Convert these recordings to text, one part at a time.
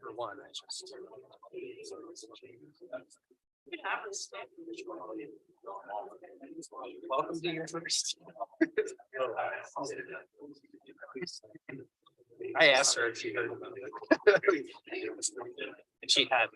for one, I just. Welcome to your first. I asked her if she heard about it. And she hadn't.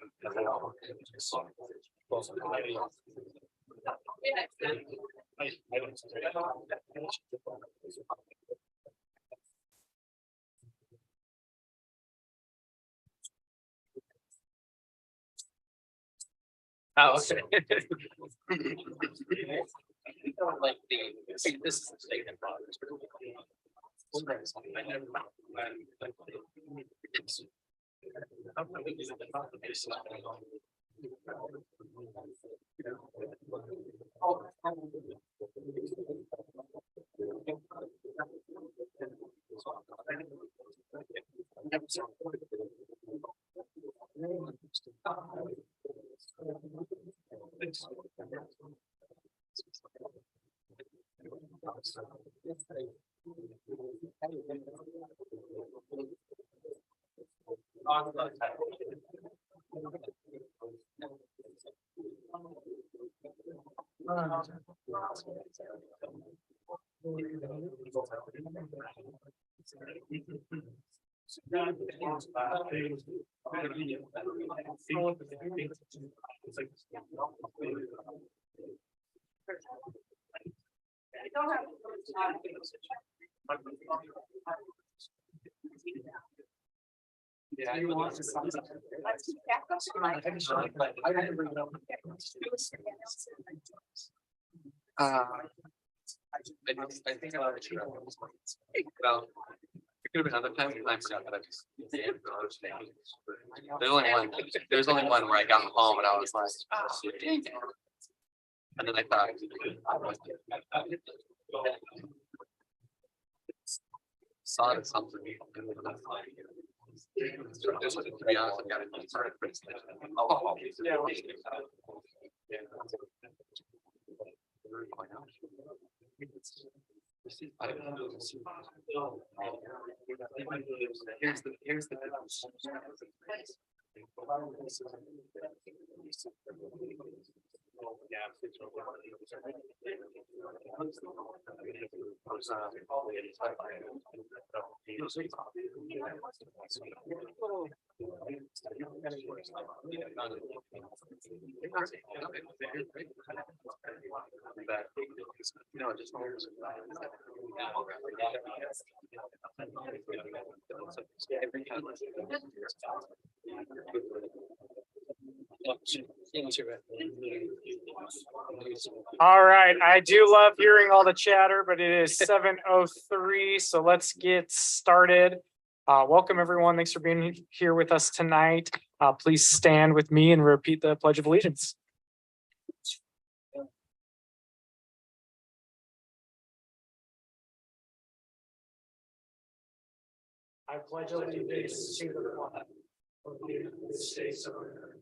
Oh, okay. Like see, this is the state in progress. I never. Yeah, you want to I think I'll let you know. Well, it could have been other times, and I forgot that I just. There's only one where I got home and I was like, dang. And then I thought. Saw it as something. To be honest, I got it started. Oh, yeah. Here's the All right, I do love hearing all the chatter, but it is 7:03, so let's get started. Welcome, everyone. Thanks for being here with us tonight. Please stand with me and repeat the Pledge of Allegiance. I pledge allegiance to the flag of the United States of America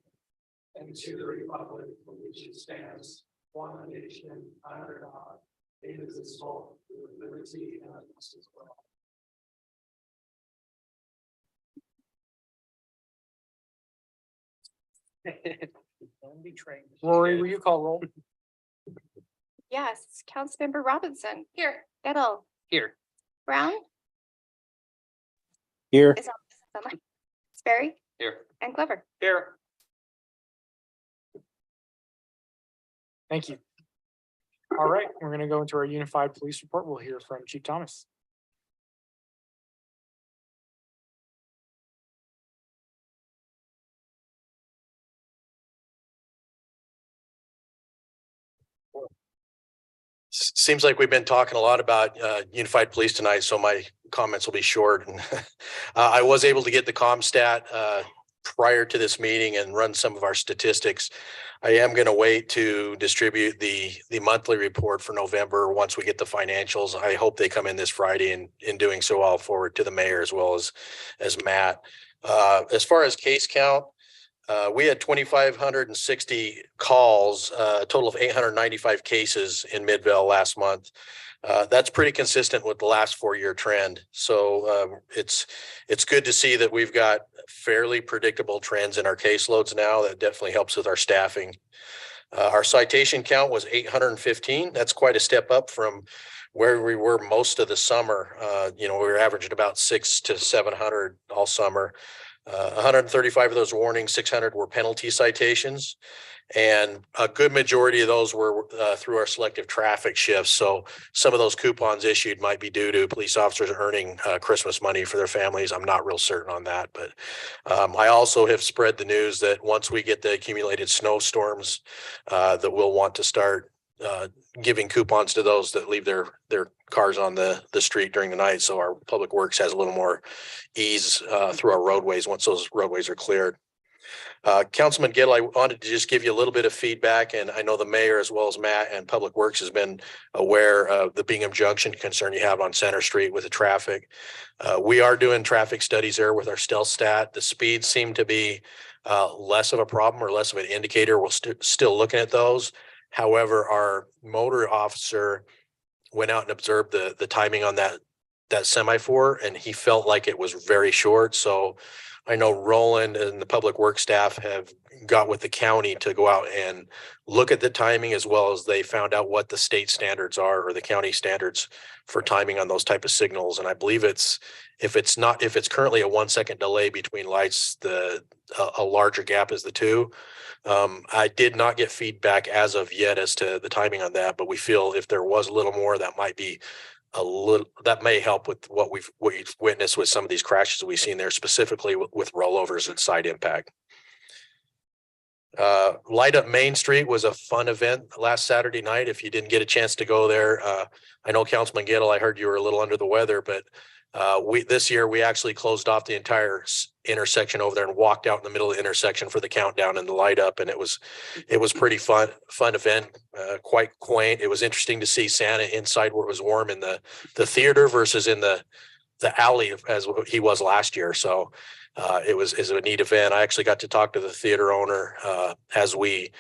and to the republic for which it stands, one nation under God, indivisible, with liberty and justice for all. Rory, will you call roll? Yes, Councilmember Robinson. Here. Gettle. Here. Brown. Here. Is on Sperry Here. and Glover. Here. Thank you. All right, we're going to go into our unified police report. We'll hear from Chief Thomas. Seems like we've been talking a lot about unified police tonight, so my comments will be short. I was able to get the ComStat prior to this meeting and run some of our statistics. I am going to wait to distribute the monthly report for November once we get the financials. I hope they come in this Friday, and in doing so, I'll forward to the mayor as well as Matt. As far as case count, we had 2,560 calls, a total of 895 cases in Midvale last month. That's pretty consistent with the last 4-year trend. So it's good to see that we've got fairly predictable trends in our caseloads now. That definitely helps with our staffing. Our citation count was 815. That's quite a step up from where we were most of the summer. We were averaging about 600 to 700 all summer. 135 of those warnings, 600 were penalty citations. And a good majority of those were through our selective traffic shifts. So some of those coupons issued might be due to police officers earning Christmas money for their families. I'm not real certain on that, but I also have spread the news that once we get the accumulated snowstorms, that we'll want to start giving coupons to those that leave their cars on the street during the night. So our public works has a little more ease through our roadways once those roadways are cleared. Councilman Gill, I wanted to just give you a little bit of feedback, and I know the mayor as well as Matt and Public Works has been aware of the Bingham Junction concern you have on Center Street with the traffic. We are doing traffic studies there with our stealth stat. The speeds seem to be less of a problem or less of an indicator. We're still looking at those. However, our motor officer went out and observed the timing on that semaphore, and he felt like it was very short. So I know Roland and the public works staff have got with the county to go out and look at the timing, as well as they found out what the state standards are or the county standards for timing on those type of signals. And I believe if it's currently a 1 second delay between lights, a larger gap is the two. I did not get feedback as of yet as to the timing on that, but we feel if there was a little more, that may help with what we've witnessed with some of these crashes we've seen there, specifically with rollovers and side impact. Light Up Main Street was a fun event last Saturday night. If you didn't get a chance to go there, I know Councilman Giddle, I heard you were a little under the weather, but this year we actually closed off the entire intersection over there and walked out in the middle of the intersection for the countdown and the light up, and it was pretty fun event, quite quaint. It was interesting to see Santa inside where it was warm in the theater versus in the alley as he was last year. So it was a neat event. I actually got to talk to the theater owner as the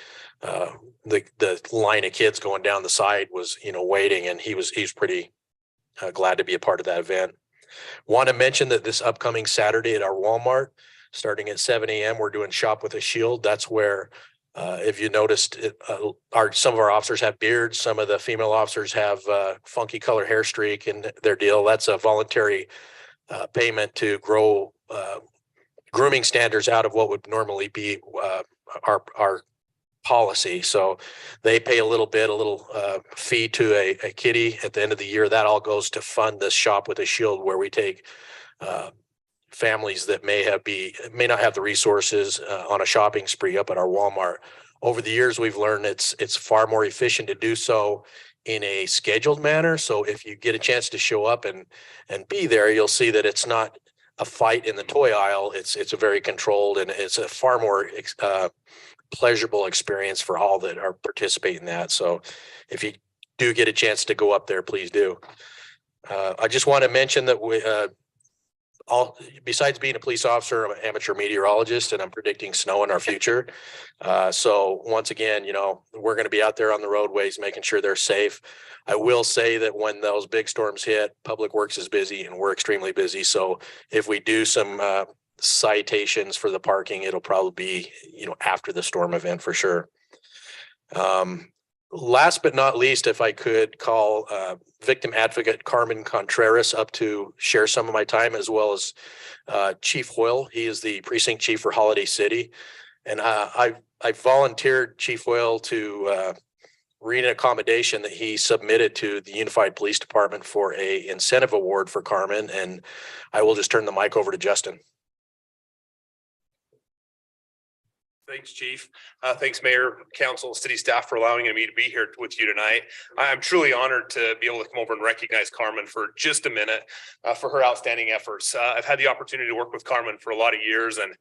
line of kids going down the side was waiting, and he's pretty glad to be a part of that event. Want to mention that this upcoming Saturday at our Walmart, starting at 7 a.m., we're doing Shop with a Shield. That's where, if you noticed, some of our officers have beards. Some of the female officers have funky color hair streak in their deal. That's a voluntary payment to grow grooming standards out of what would normally be our policy. So they pay a little fee to a kitty at the end of the year. That all goes to fund this Shop with a Shield, where we take families that may not have the resources on a shopping spree up at our Walmart. Over the years, we've learned it's far more efficient to do so in a scheduled manner. So if you get a chance to show up and be there, you'll see that it's not a fight in the toy aisle. It's a very controlled, and it's a far more pleasurable experience for all that are participating in that. So if you do get a chance to go up there, please do. I just want to mention that besides being a police officer, I'm an amateur meteorologist, and I'm predicting snow in our future. So once again, we're going to be out there on the roadways, making sure they're safe. I will say that when those big storms hit, Public Works is busy and we're extremely busy. So if we do some citations for the parking, it'll probably be after the storm event for sure. Last but not least, if I could call victim advocate Carmen Contreras up to share some of my time, as well as Chief Hoyle. He is the precinct chief for Holiday City, and I volunteered Chief Hoyle to read an accommodation that he submitted to the Unified Police Department for a incentive award for Carmen, and I will just turn the mic over to Justin. Thanks, Chief. Thanks, Mayor, Council, City staff for allowing me to be here with you tonight. I'm truly honored to be able to come over and recognize Carmen for just a minute for her outstanding efforts. I've had the opportunity to work with Carmen for a lot of years, and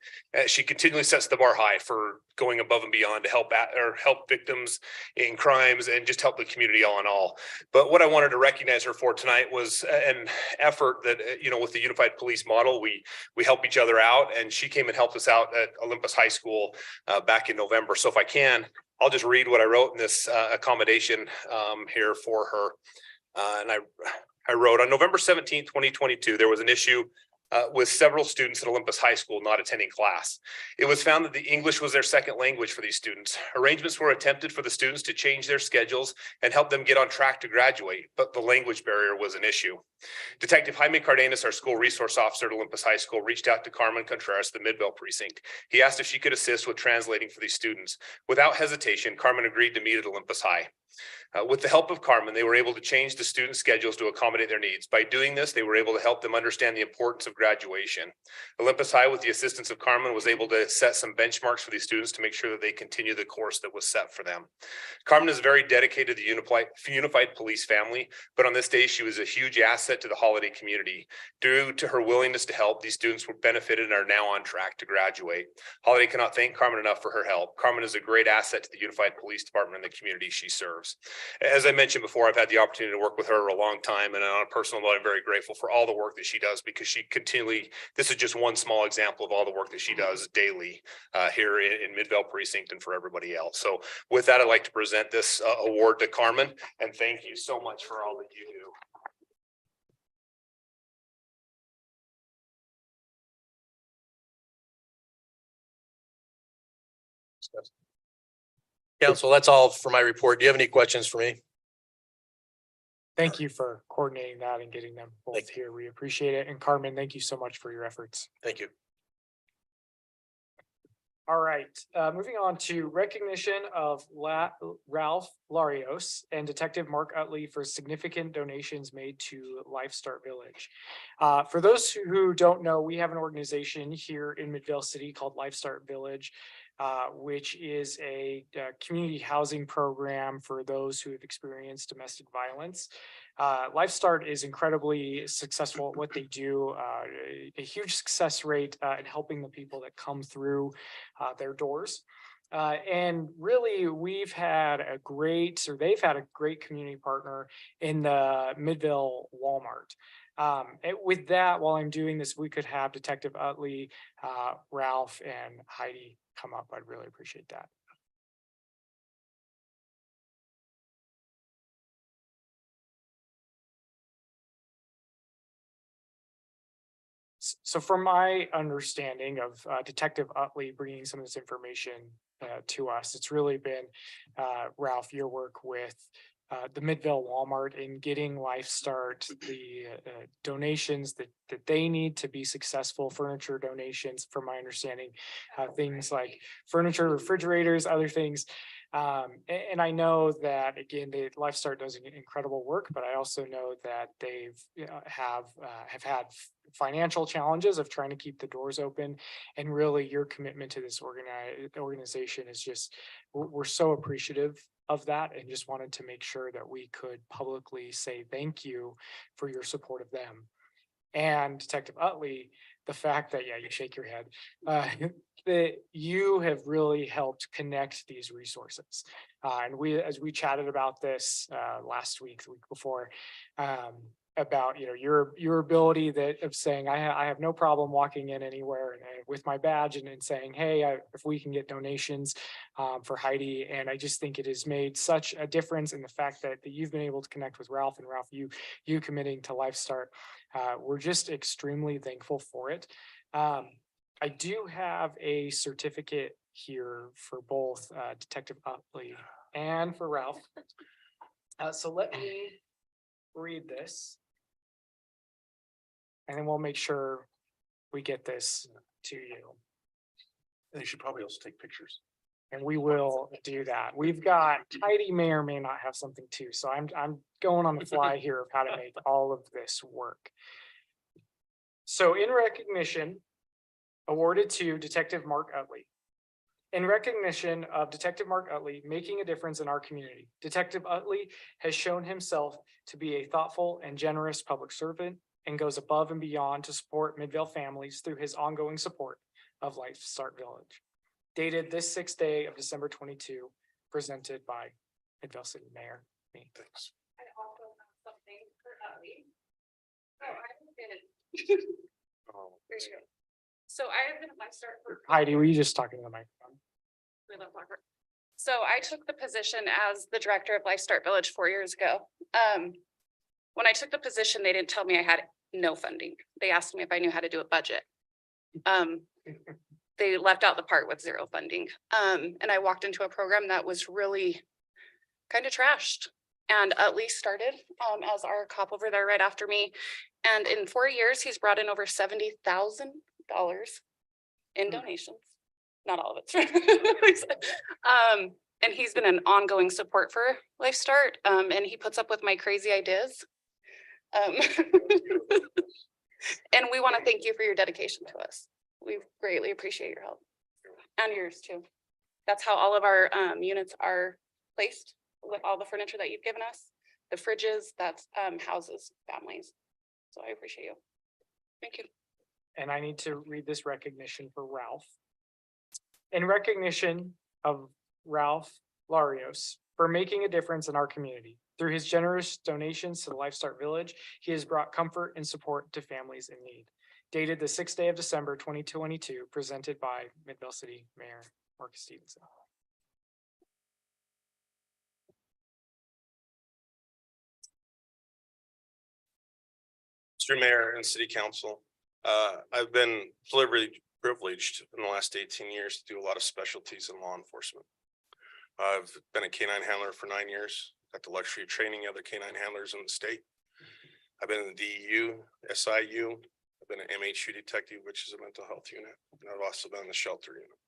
she continually sets the bar high for going above and beyond to help victims in crimes and just help the community all in all. But what I wanted to recognize her for tonight was an effort that, with the Unified Police model, we help each other out, and she came and helped us out at Olympus High School back in November. So if I can, I'll just read what I wrote in this accommodation here for her. And I wrote on November 17th, 2022, there was an issue with several students at Olympus High School not attending class. It was found that the English was their second language for these students. Arrangements were attempted for the students to change their schedules and help them get on track to graduate, but the language barrier was an issue. Detective Jaime Cardenas, our school resource officer at Olympus High School, reached out to Carmen Contreras, the Midvale precinct. He asked if she could assist with translating for these students. Without hesitation, Carmen agreed to meet at Olympus High. With the help of Carmen, they were able to change the student schedules to accommodate their needs. By doing this, they were able to help them understand the importance of graduation. Olympus High, with the assistance of Carmen, was able to set some benchmarks for these students to make sure that they continue the course that was set for them. Carmen is very dedicated to the unified police family, but on this day, she was a huge asset to the Holiday community. Due to her willingness to help, these students were benefited and are now on track to graduate. Holiday cannot thank Carmen enough for her help. Carmen is a great asset to the Unified Police Department and the community she serves. As I mentioned before, I've had the opportunity to work with her a long time, and on a personal note, I'm very grateful for all the work that she does, because she continually, this is just one small example of all the work that she does daily here in Midvale precinct and for everybody else. So with that, I'd like to present this award to Carmen, and thank you so much for all that you do. Council, that's all for my report. Do you have any questions for me? Thank you for coordinating that and getting them both Thank here. We appreciate it. And Carmen, thank you so much for your efforts. Thank you. All right, moving on to recognition of Ralph Larios and Detective Mark Utley for significant donations made to Life Start Village. For those who don't know, we have an organization here in Midvale City called Life Start Village, which is a community housing program for those who have experienced domestic violence. Life Start is incredibly successful at what they do, a huge success rate in helping the people that come through their doors. And really, they've had a great community partner in the Midvale Walmart. With that, while I'm doing this, we could have Detective Utley, Ralph, and Heidi come up. I'd really appreciate that. So from my understanding of Detective Utley bringing some of this information to us, it's really been, Ralph, your work with the Midvale Walmart in getting Life Start the donations that they need to be successful, furniture donations, from my understanding, things like furniture, refrigerators, other things. And I know that, again, the Life Start does incredible work, but I also know that they've have had financial challenges of trying to keep the doors open. And really, your commitment to this organization is just, we're so appreciative of that, and just wanted to make sure that we could publicly say thank you for your support of them. And Detective Utley, the fact that, yeah, you shake your head, that you have really helped connect these resources. And as we chatted about this last week, the week before, about your ability of saying, I have no problem walking in anywhere and with my badge and saying, hey, if we can get donations for Heidi. And I just think it has made such a difference in the fact that you've been able to connect with Ralph, and Ralph, you committing to Life Start. We're just extremely thankful for it. I do have a certificate here for both Detective Utley and for Ralph. So let me read this, and then we'll make sure we get this to you. And you should probably also take pictures. And we will do that. We've got, Heidi may or may not have something too. So I'm going on the fly here of how to make all of this work. So in recognition, awarded to Detective Mark Utley. In recognition of Detective Mark Utley making a difference in our community, Detective Utley has shown himself to be a thoughtful and generous public servant and goes above and beyond to support Midvale families through his ongoing support of Life Start Village. Dated this 6th day of December 22, presented by Midvale City Mayor. Me. Thanks. I also have something for Utley. There you go. So I have been at Life Start for Heidi, were you just talking to the microphone? So I took the position as the director of Life Start Village 4 years ago. When I took the position, they didn't tell me I had no funding. They asked me if I knew how to do a budget. They left out the part with zero funding. And I walked into a program that was really kind of trashed. And at least started as our cop over there right after me. And in 4 years, he's brought in over $70,000 in donations. Not all of it's. And he's been an ongoing support for Life Start. And he puts up with my crazy ideas. And we want to thank you for your dedication to us. We greatly appreciate your help and yours too. That's how all of our units are placed with all the furniture that you've given us. The fridges, that's houses, families. So I appreciate you. Thank you. And I need to read this recognition for Ralph. In recognition of Ralph Larios for making a difference in our community. Through his generous donations to the Life Start Village, he has brought comfort and support to families in need. Dated the 6th day of December, 2022, presented by Midvale City Mayor Marcus Stevenson. Mr. Mayor and City Council, I've been privileged in the last 18 years to do a lot of specialties in law enforcement. I've been a canine handler for 9 years, got the luxury of training other canine handlers in the state. I've been in the DEU, SIU, I've been an MHU detective, which is a mental health unit, and I've also been in the shelter unit.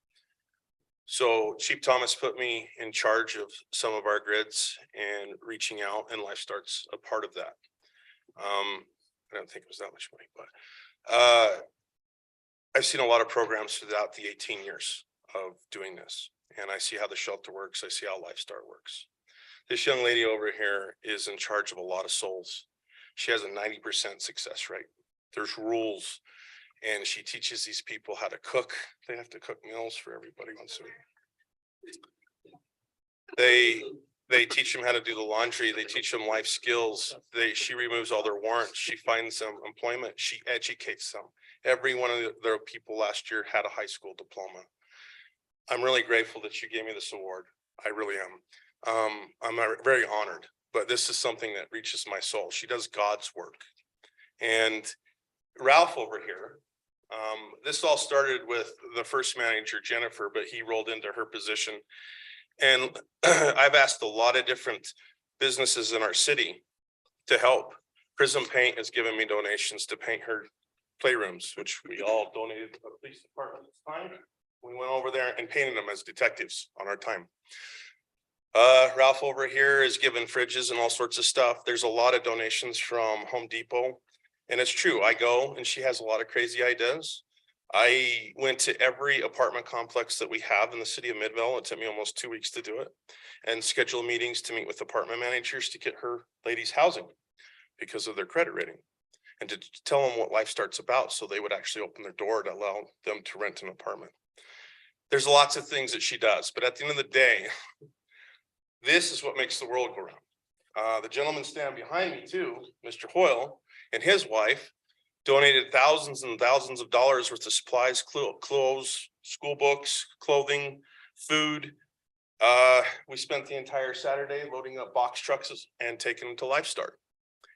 So Chief Thomas put me in charge of some of our grids and reaching out, and Life Start's a part of that. I don't think it was that much money, but I've seen a lot of programs throughout the 18 years of doing this, and I see how the shelter works. I see how Life Start works. This young lady over here is in charge of a lot of souls. She has a 90% success rate. There's rules, and she teaches these people how to cook. They have to cook meals for everybody once a week. They teach them how to do the laundry. They teach them life skills. She removes all their warrants. She finds them employment. She educates them. Every one of their people last year had a high school diploma. I'm really grateful that you gave me this award. I really am. I'm very honored, but this is something that reaches my soul. She does God's work. And Ralph over here, this all started with the first manager, Jennifer, but he rolled into her position. And I've asked a lot of different businesses in our city to help. Prism Paint has given me donations to paint her playrooms, which we all donated to the police department at the time. We went over there and painted them as detectives on our time. Ralph over here is given fridges and all sorts of stuff. There's a lot of donations from Home Depot. And it's true, I go and she has a lot of crazy ideas. I went to every apartment complex that we have in the city of Midvale. It took me almost 2 weeks to do it, and schedule meetings to meet with apartment managers to get her ladies housing because of their credit rating, and to tell them what Life Start's about so they would actually open their door to allow them to rent an apartment. There's lots of things that she does, but at the end of the day, this is what makes the world go round. The gentleman standing behind me too, Mr. Hoyle, and his wife donated thousands and thousands of dollars worth of supplies, clothes, school books, clothing, food. We spent the entire Saturday loading up box trucks and taking them to Life Start.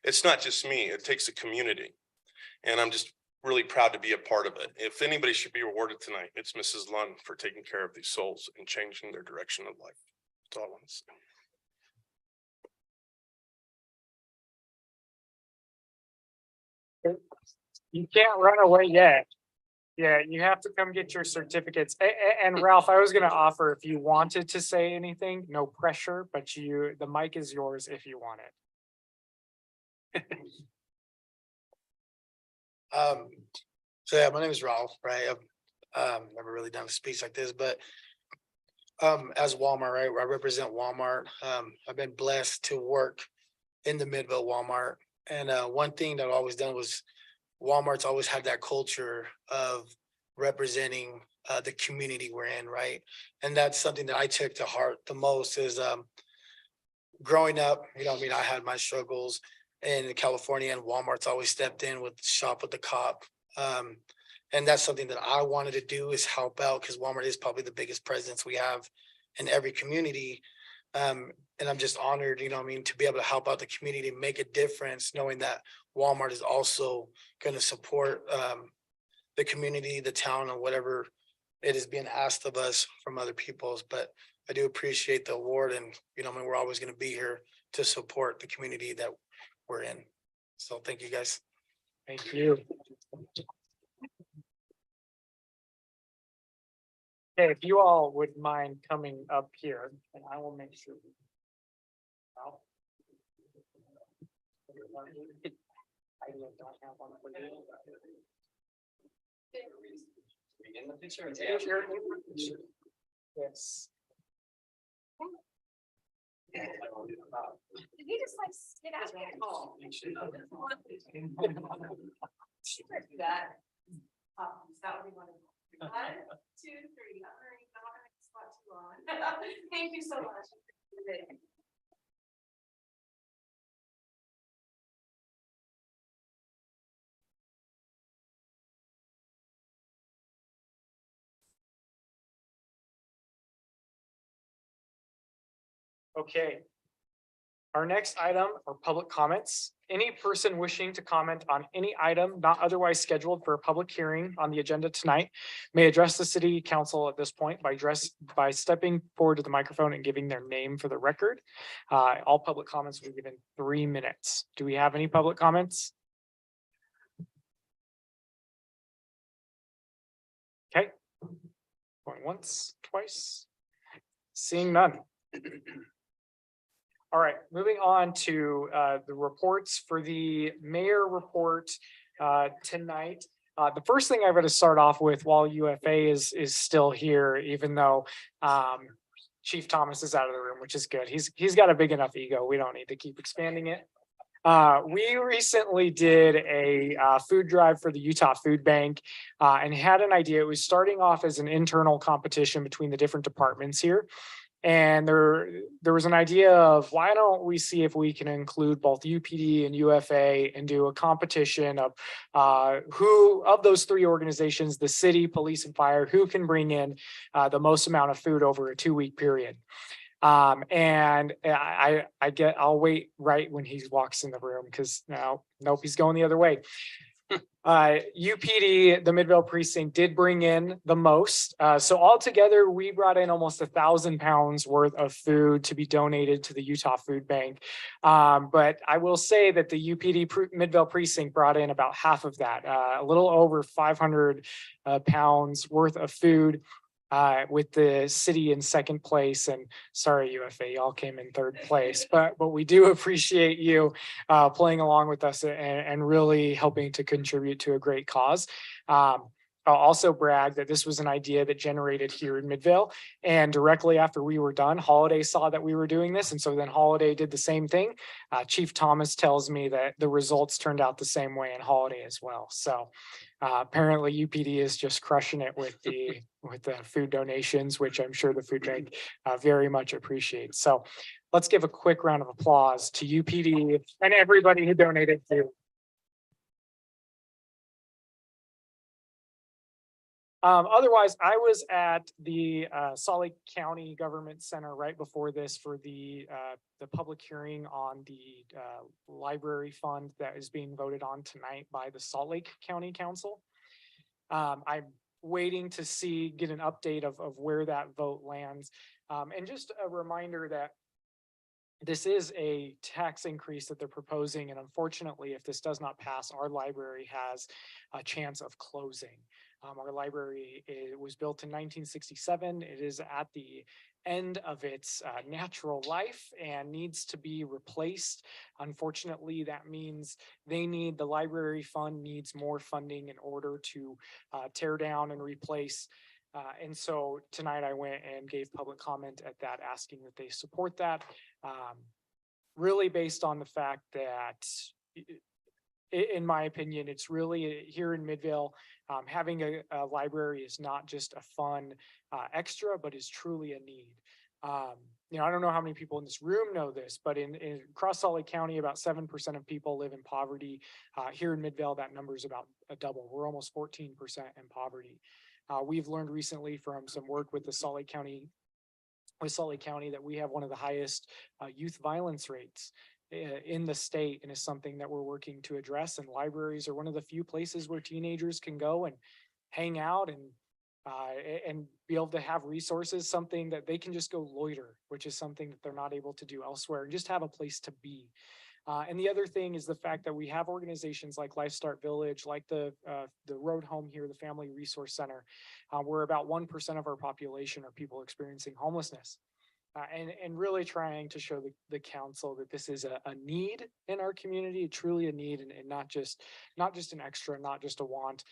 It's not just me, it takes a community. And I'm just really proud to be a part of it. If anybody should be rewarded tonight, it's Mrs. Lund for taking care of these souls and changing their direction of life. That's all I want to say. You can't run away yet. Yeah, you have to come get your certificates. And Ralph, I was gonna offer, if you wanted to say anything, no pressure, but the mic is yours if you want it. So yeah, my name is Ralph, right? I've never really done a speech like this, but as Walmart, right, I represent Walmart. I've been blessed to work in the Midvale Walmart. And one thing that I've always done was Walmart's always had that culture of representing the community we're in, right? And that's something that I took to heart the most is growing up, I mean, I had my struggles in California, and Walmart's always stepped in with Shop with the Cop. And that's something that I wanted to do, is help out, because Walmart is probably the biggest presence we have in every community. And I'm just honored, you know, what I mean, to be able to help out the community, make a difference, knowing that Walmart is also going to support the community, the town, or whatever it is being asked of us from other peoples. But I do appreciate the award, and you know, I mean, we're always going to be here to support the community that we're in. So thank you, guys. Thank you. Okay, if you all would mind coming up here, and I will make sure. I don't have one for you. In the picture. Yes. Did he just like sit out there? That. That would be wonderful. 1, 2, 3. I'm not gonna spot too long. Thank you so much. Okay. Our next item are public comments. Any person wishing to comment on any item not otherwise scheduled for a public hearing on the agenda tonight may address the city council at this point by stepping forward to the microphone and giving their name for the record. All public comments will be given 3 minutes. Do we have any public comments? Okay. Going once, twice. Seeing none. All right, moving on to the reports for the mayor report tonight. The first thing I'm going to start off with while UFA is still here, even though Chief Thomas is out of the room, which is good. He's got a big enough ego. We don't need to keep expanding it. We recently did a food drive for the Utah Food Bank and had an idea. It was starting off as an internal competition between the different departments here. And there was an idea of why don't we see if we can include both UPD and UFA and do a competition of who of those 3 organizations, the city, police, and fire, who can bring in the most amount of food over a 2-week period. And I'll wait right when he walks in the room because nope, he's going the other way. UPD, the Midvale precinct, did bring in the most. So altogether, we brought in almost 1,000 pounds worth of food to be donated to the Utah Food Bank. But I will say that the UPD Midvale precinct brought in about half of that, a little over 500 pounds worth of food. With the city in second place, and sorry UFA, y'all came in third place, but we do appreciate you playing along with us and really helping to contribute to a great cause. I'll also brag that this was an idea that generated here in Midvale, and directly after we were done, Holiday saw that we were doing this, and so then Holiday did the same thing. Chief Thomas tells me that the results turned out the same way in Holiday as well. So apparently UPD is just crushing it with the food donations, which I'm sure the food bank very much appreciates. So let's give a quick round of applause to UPD and everybody who donated to. Otherwise, I was at the Salt Lake County Government Center right before this for the public hearing on the library fund that is being voted on tonight by the Salt Lake County Council. I'm waiting to get an update of where that vote lands. And just a reminder that this is a tax increase that they're proposing. And unfortunately, if this does not pass, our library has a chance of closing. Our library was built in 1967. It is at the end of its natural life and needs to be replaced. Unfortunately, that means the library fund needs more funding in order to tear down and replace. And so tonight I went and gave public comment at that, asking that they support that. Really based on the fact that, in my opinion, it's really here in Midvale, having a library is not just a fun extra, but is truly a need. I don't know how many people in this room know this, but in across Salt Lake County, about 7% of people live in poverty. Here in Midvale, that number is about a double. We're almost 14% in poverty. We've learned recently from some work with the Salt Lake County with Salt Lake County that we have one of the highest youth violence rates in the state, and is something that we're working to address. And libraries are one of the few places where teenagers can go and hang out and be able to have resources, something that they can just go loiter, which is something that they're not able to do elsewhere, and just have a place to be. And the other thing is the fact that we have organizations like Life Start Village, like the Road Home here, the Family Resource Center, where about 1% of our population are people experiencing homelessness. And really trying to show the council that this is a need in our community, truly a need, and not just an extra, not just a want.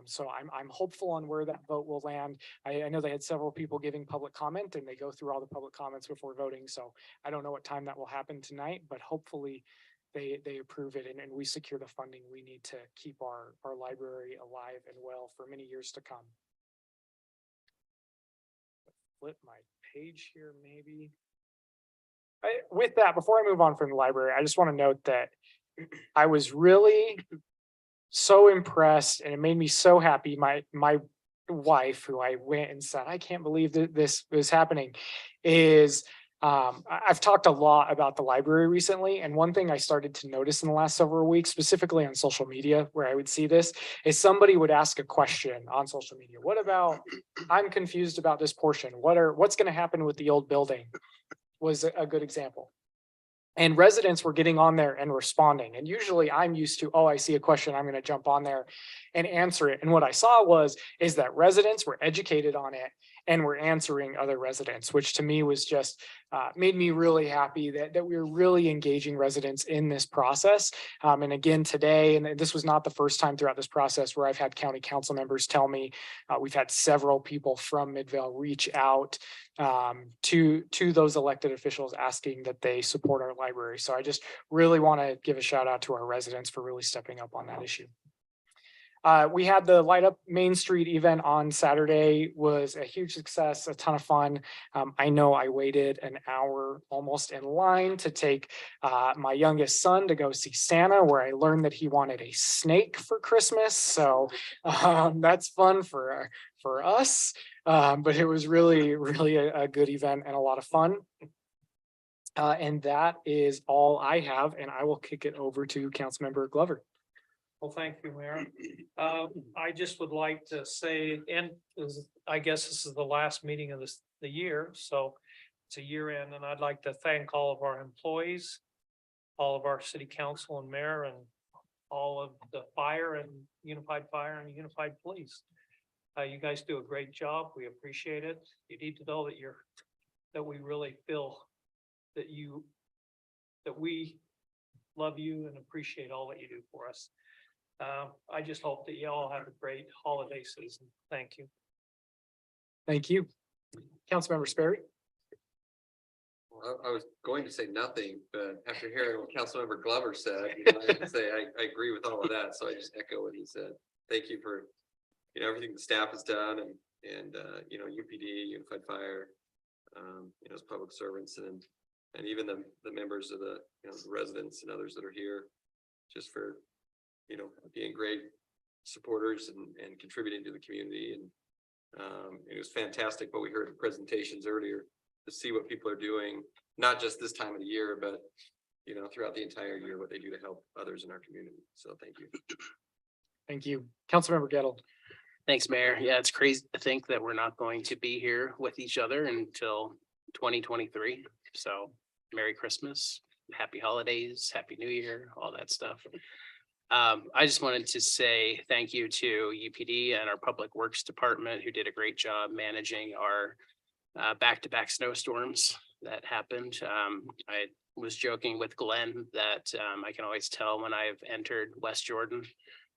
So I'm hopeful on where that vote will land. I know they had several people giving public comment, and they go through all the public comments before voting. So I don't know what time that will happen tonight, but hopefully they approve it, and we secure the funding we need to keep our library alive and well for many years to come. Flip my page here, maybe. With that, before I move on from the library, I just want to note that I was really so impressed, and it made me so happy. My wife, who I went and said, I can't believe that this is happening, is I've talked a lot about the library recently, and one thing I started to notice in the last several weeks, specifically on social media, where I would see this, is somebody would ask a question on social media. What about, I'm confused about this portion. What's going to happen with the old building? Was a good example. And residents were getting on there and responding. And usually I'm used to, oh, I see a question, I'm going to jump on there and answer it. And what I saw is that residents were educated on it and were answering other residents, which to me was just made me really happy that we were really engaging residents in this process. And again, today, and this was not the first time throughout this process where I've had county council members tell me, we've had several people from Midvale reach out to those elected officials asking that they support our library. So I just really want to give a shout out to our residents for really stepping up on that issue. We had the Light Up Main Street event on Saturday, was a huge success, a ton of fun. I know I waited an hour almost in line to take my youngest son to go see Santa, where I learned that he wanted a snake for Christmas. So that's fun for us. But it was really a good event and a lot of fun. And that is all I have, and I will kick it over to Councilmember Glover. Well, thank you, Mayor. I just would like to say, and I guess this is the last meeting of the year, so it's a year end, and I'd like to thank all of our employees, all of our city council and mayor, and all of the fire and unified police. You guys do a great job. We appreciate it. You need to know that we really feel that we love you and appreciate all that you do for us. I just hope that you all have a great holiday season. Thank you. Thank you. Councilmember Sperry. Well, I was going to say nothing, but after hearing what Councilmember Glover said, I have to say I agree with all of that. So I just echo what he said. Thank you for everything the staff has done, and UPD, Unified Fire, as public servants, and even the members of the residents and others that are here, just for being great supporters and contributing to the community. And it was fantastic what we heard in presentations earlier, to see what people are doing, not just this time of the year, but throughout the entire year, what they do to help others in our community. So thank you. Thank you. Councilmember Gettle. Thanks, Mayor. Yeah, it's crazy to think that we're not going to be here with each other until 2023. So Merry Christmas, Happy Holidays, Happy New Year, all that stuff. I just wanted to say thank you to UPD and our Public Works Department, who did a great job managing our back-to-back snowstorms that happened. I was joking with Glenn that I can always tell when I've entered West Jordan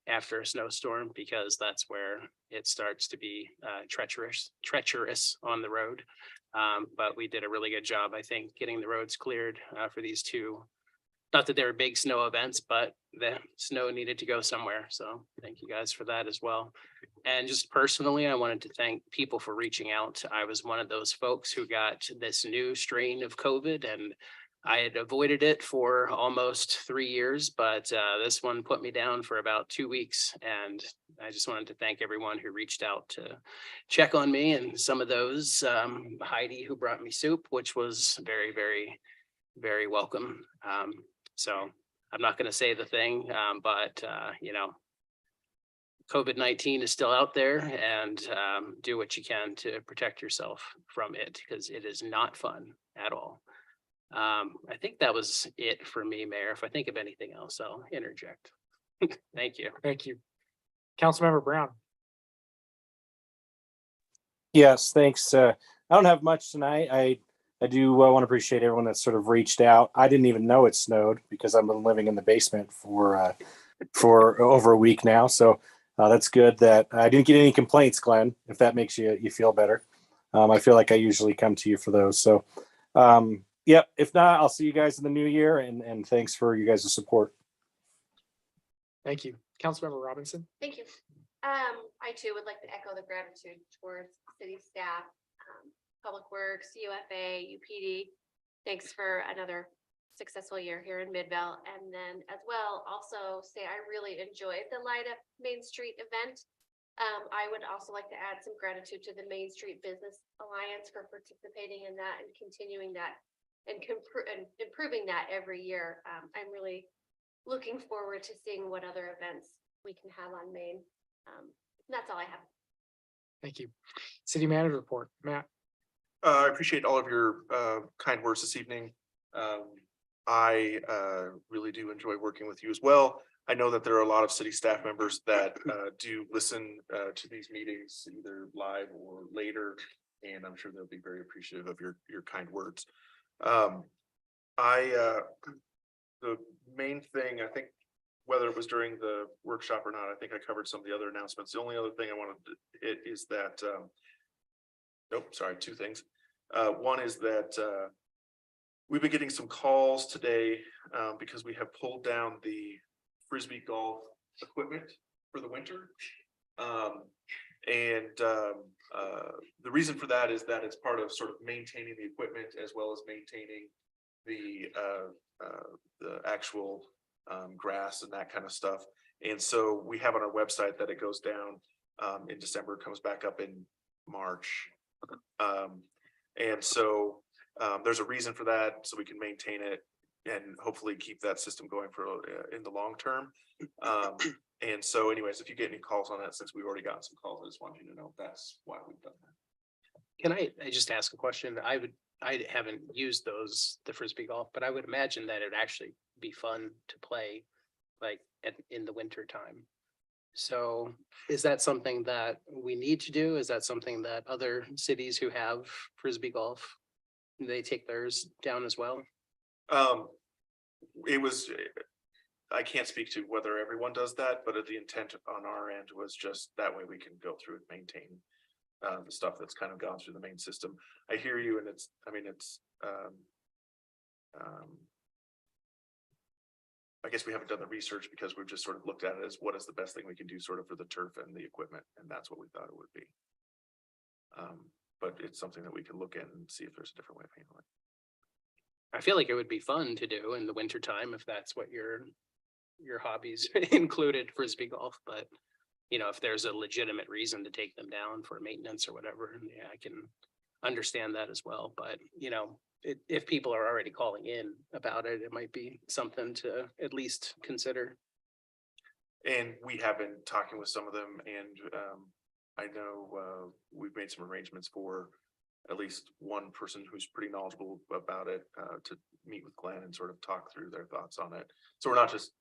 after a snowstorm, because that's where it starts to be treacherous on the road. But we did a really good job, I think, getting the roads cleared for these two. Not that they were big snow events, but the snow needed to go somewhere. So thank you guys for that as well. And just personally, I wanted to thank people for reaching out. I was one of those folks who got this new strain of COVID, and I had avoided it for almost 3 years, but this one put me down for about 2 weeks. And I just wanted to thank everyone who reached out to check on me, and some of those, Heidi, who brought me soup, which was very, very, very welcome. So I'm not going to say the thing, but COVID-19 is still out there, and do what you can to protect yourself from it, because it is not fun at all. I think that was it for me, Mayor. If I think of anything else, I'll interject. Thank you. Thank you. Councilmember Brown. Yes, thanks. I don't have much tonight. I do want to appreciate everyone that sort of reached out. I didn't even know it snowed because I've been living in the basement for over a week now. So that's good that I didn't get any complaints, Glenn, if that makes you feel better. I feel like I usually come to you for those. So yep, if not, I'll see you guys in the new year, and thanks for you guys' support. Thank you. Councilmember Robinson. Thank you. I too would like to echo the gratitude towards city staff, Public Works, UFA, UPD. Thanks for another successful year here in Midvale. And then as well, also say I really enjoyed the Light Up Main Street event. I would also like to add some gratitude to the Main Street Business Alliance for participating in that and continuing that and improving that every year. I'm really looking forward to seeing what other events we can have on Main. That's all I have. Thank you. City Manager report, Matt. I appreciate all of your kind words this evening. I really do enjoy working with you as well. I know that there are a lot of city staff members that do listen to these meetings either live or later, and I'm sure they'll be very appreciative of your kind words. The main thing, I think, whether it was during the workshop or not, I think I covered some of the other announcements. The only other thing I wanted to hit is that, two things. One is that we've been getting some calls today because we have pulled down the Frisbee golf equipment for the winter. The reason for that is that it's part of sort of maintaining the equipment as well as maintaining the actual grass and that kind of stuff. And so we have on our website that it goes down in December, comes back up in March. And so there's a reason for that, so we can maintain it and hopefully keep that system going for in the long term. And so anyways, if you get any calls on that, since we've already gotten some calls, I just want you to know that's why we've done that. Can I just ask a question? I haven't used the Frisbee golf, but I would imagine that it'd actually be fun to play like in the winter time. So is that something that we need to do? Is that something that other cities who have Frisbee golf, they take theirs down as well? I can't speak to whether everyone does that, but the intent on our end was just that way we can go through and maintain the stuff that's kind of gone through the main system. I hear you, and I guess we haven't done the research because we've just sort of looked at it as what is the best thing we can do sort of for the turf and the equipment, and that's what we thought it would be. But it's something that we can look at and see if there's a different way of handling it. I feel like it would be fun to do in the winter time if that's what your hobbies included, Frisbee golf, but if there's a legitimate reason to take them down for maintenance or whatever, yeah, I can understand that as well. But, if people are already calling in about it, it might be something to at least consider. And we have been talking with some of them, and I know we've made some arrangements for at least one person who's pretty knowledgeable about it to meet with Glenn and sort of talk through their thoughts on it. So we're not just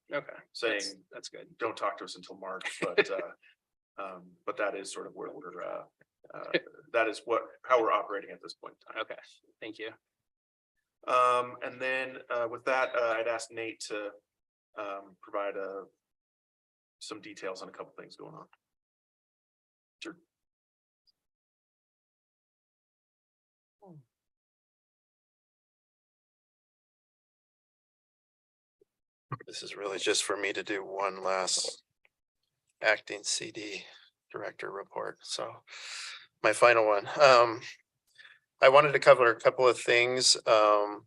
saying that's good. Don't talk to us until March, but that is sort of where we're that is how we're operating at this point in time. Okay, thank you. And then with that, I'd ask Nate to provide some details on a couple things going on. Sure. This is really just for me to do one last acting CD director report. So my final one. I wanted to cover a couple of things. I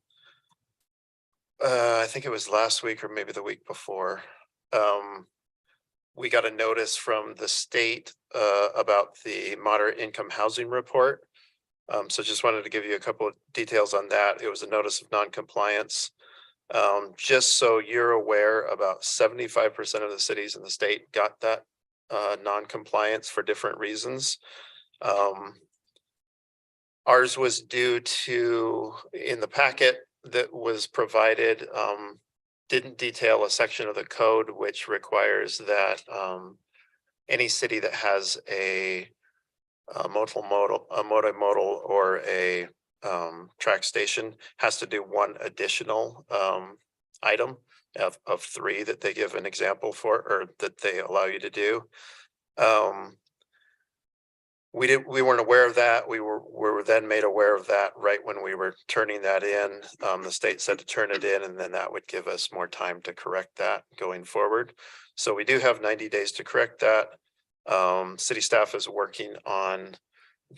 think it was last week or maybe the week before. we got a notice from the state about the moderate income housing report. So just wanted to give you a couple of details on that. It was a notice of non-compliance. Just so you're aware, about 75% of the cities in the state got that non-compliance for different reasons. Ours was due to, in the packet that was provided, didn't detail a section of the code which requires that any city that has a multimodal or a track station has to do one additional item of three that they give an example for, or that they allow you to do. We weren't aware of that. We were then made aware of that right when we were turning that in. The state said to turn it in, and then that would give us more time to correct that going forward. So we do have 90 days to correct that. City staff is working on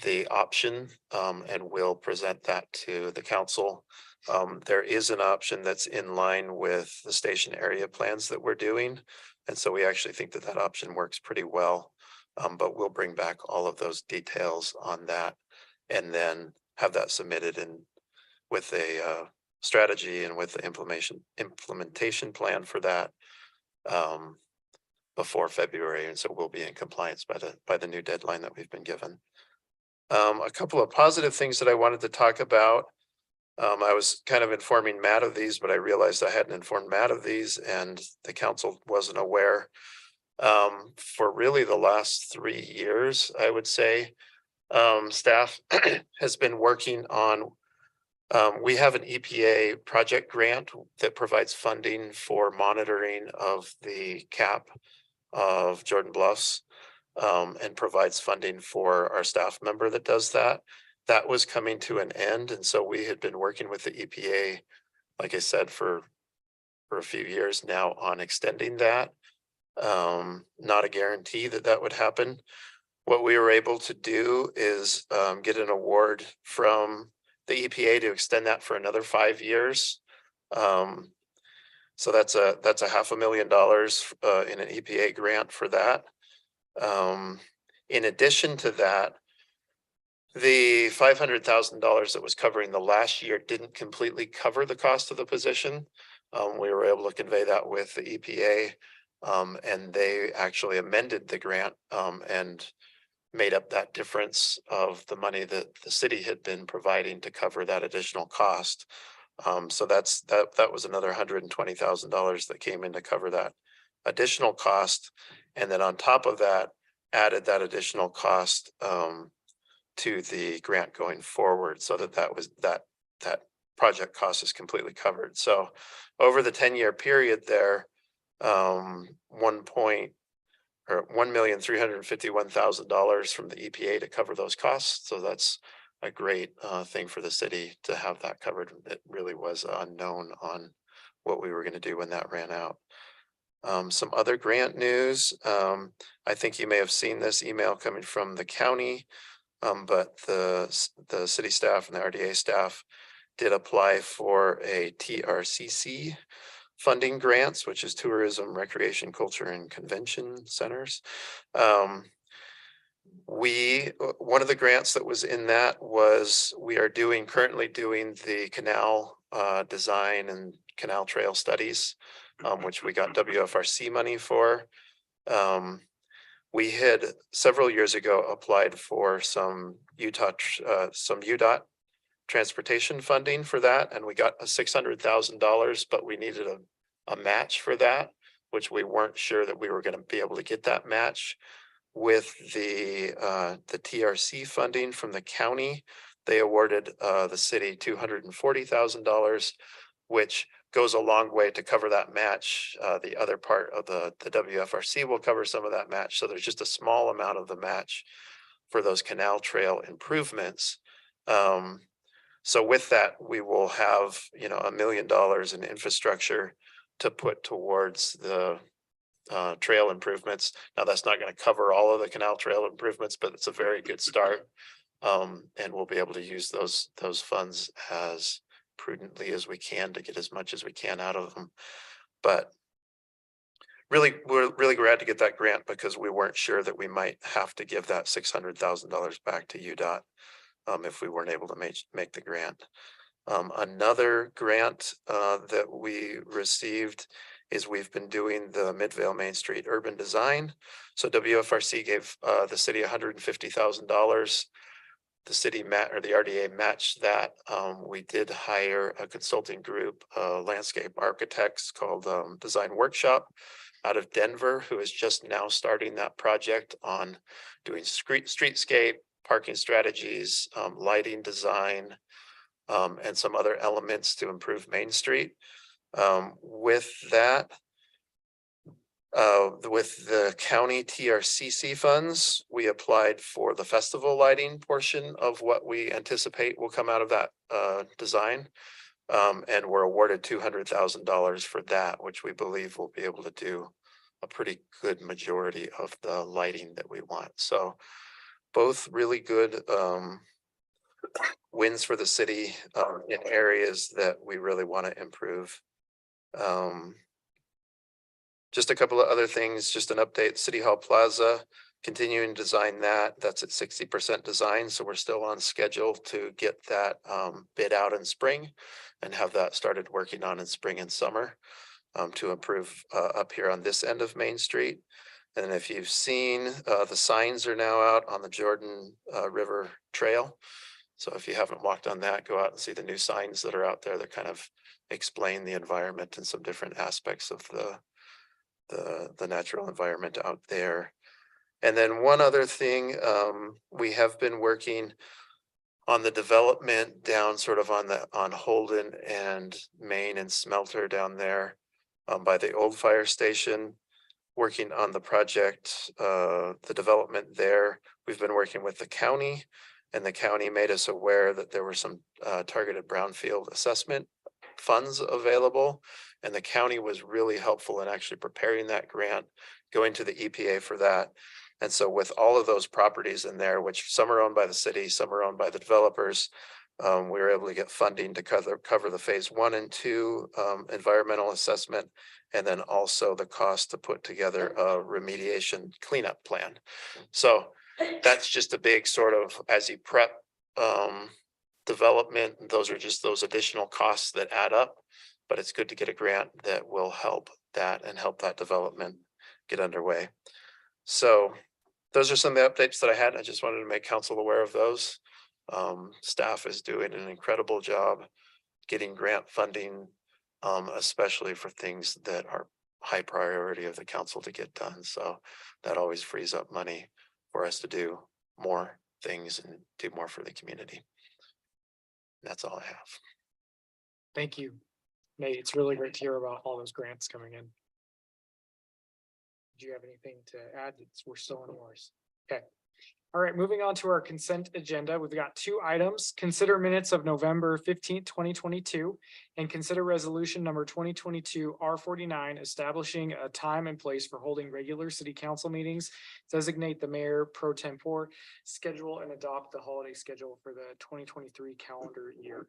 the option and will present that to the council. There is an option that's in line with the station area plans that we're doing. And so we actually think that that option works pretty well. But we'll bring back all of those details on that and then have that submitted in with a strategy and with the implementation plan for that before February. And so we'll be in compliance by the new deadline that we've been given. A couple of positive things that I wanted to talk about. I was kind of informing Matt of these, but I realized I hadn't informed Matt of these and the council wasn't aware. For really the last 3 years, I would say, staff has been working on, we have an EPA project grant that provides funding for monitoring of the cap of Jordan Bluffs, and provides funding for our staff member that does that. That was coming to an end. And so we had been working with the EPA, like I said, for a few years now on extending that. Not a guarantee that that would happen. What we were able to do is get an award from the EPA to extend that for another 5 years. So that's a $500,000 in an EPA grant for that. In addition to that, the $500,000 that was covering the last year didn't completely cover the cost of the position. We were able to convey that with the EPA. And they actually amended the grant and made up that difference of the money that the city had been providing to cover that additional cost. So that was another $120,000 that came in to cover that additional cost. And then on top of that, added that additional cost to the grant going forward, so that project cost is completely covered. So over the 10-year period there, $1,351,000 from the EPA to cover those costs. So that's a great thing for the city to have that covered. It really was unknown on what we were going to do when that ran out. Some other grant news. I think you may have seen this email coming from the county, but the city staff and the RDA staff did apply for a TRCC funding grants, which is Tourism, Recreation, Culture, and Convention Centers. One of the grants that was in that was we are currently doing the canal design and canal trail studies, which we got WFRC money for. We had several years ago applied for some UDOT transportation funding for that, and we got a $600,000, but we needed a match for that, which we weren't sure that we were going to be able to get that match with the TRC funding from the county. They awarded the city $240,000, which goes a long way to cover that match. The other part of the WFRC will cover some of that match. So there's just a small amount of the match for those canal trail improvements. So with that, we will have, $1 million in infrastructure to put towards the trail improvements. Now, that's not going to cover all of the canal trail improvements, but it's a very good start. And we'll be able to use those funds as prudently as we can to get as much as we can out of them. But we're really glad to get that grant because we weren't sure that we might have to give that $600,000 back to UDOT if we weren't able to make the grant. Another grant that we received is we've been doing the Midvale Main Street urban design. So WFRC gave the city $150,000. The city or the RDA matched that. We did hire a consulting group, landscape architects called Design Workshop out of Denver, who is just now starting that project on doing streetscape, parking strategies, lighting design, and some other elements to improve Main Street. With that, with the county TRCC funds, we applied for the festival lighting portion of what we anticipate will come out of that design. And we're awarded $200,000 for that, which we believe will be able to do a pretty good majority of the lighting that we want. So both really good wins for the city in areas that we really want to improve. Just a couple of other things, just an update, City Hall Plaza, continuing to design that. That's at 60% design. So we're still on schedule to get that bid out in spring and have that started working on in spring and summer to improve up here on this end of Main Street. And if you've seen, the signs are now out on the Jordan River Trail. So if you haven't walked on that, go out and see the new signs that are out there that kind of explain the environment and some different aspects of the natural environment out there. And then one other thing, we have been working on the development down sort of on Holden and Main and Smelter down there by the old fire station, working on the project, the development there. We've been working with the county, and the county made us aware that there were some targeted brownfield assessment funds available. And the county was really helpful in actually preparing that grant, going to the EPA for that. And so with all of those properties in there, which some are owned by the city, some are owned by the developers, we were able to get funding to cover the phase 1 and 2 environmental assessment, and then also the cost to put together a remediation cleanup plan. So that's just a big sort of, as you prep development, those are just those additional costs that add up. But it's good to get a grant that will help that and help that development get underway. So those are some of the updates that I had. I just wanted to make council aware of those. Staff is doing an incredible job getting grant funding, especially for things that are high priority of the council to get done. So that always frees up money for us to do more things and do more for the community. That's all I have. Thank you, Nate. It's really great to hear about all those grants coming in. Do you have anything to add? We're still in yours. Okay. All right, moving on to our consent agenda. We've got 2 items. Consider minutes of November 15th, 2022, and consider resolution number 2022 R49, establishing a time and place for holding regular city council meetings, designate the mayor pro tempore, schedule and adopt the holiday schedule for the 2023 calendar year.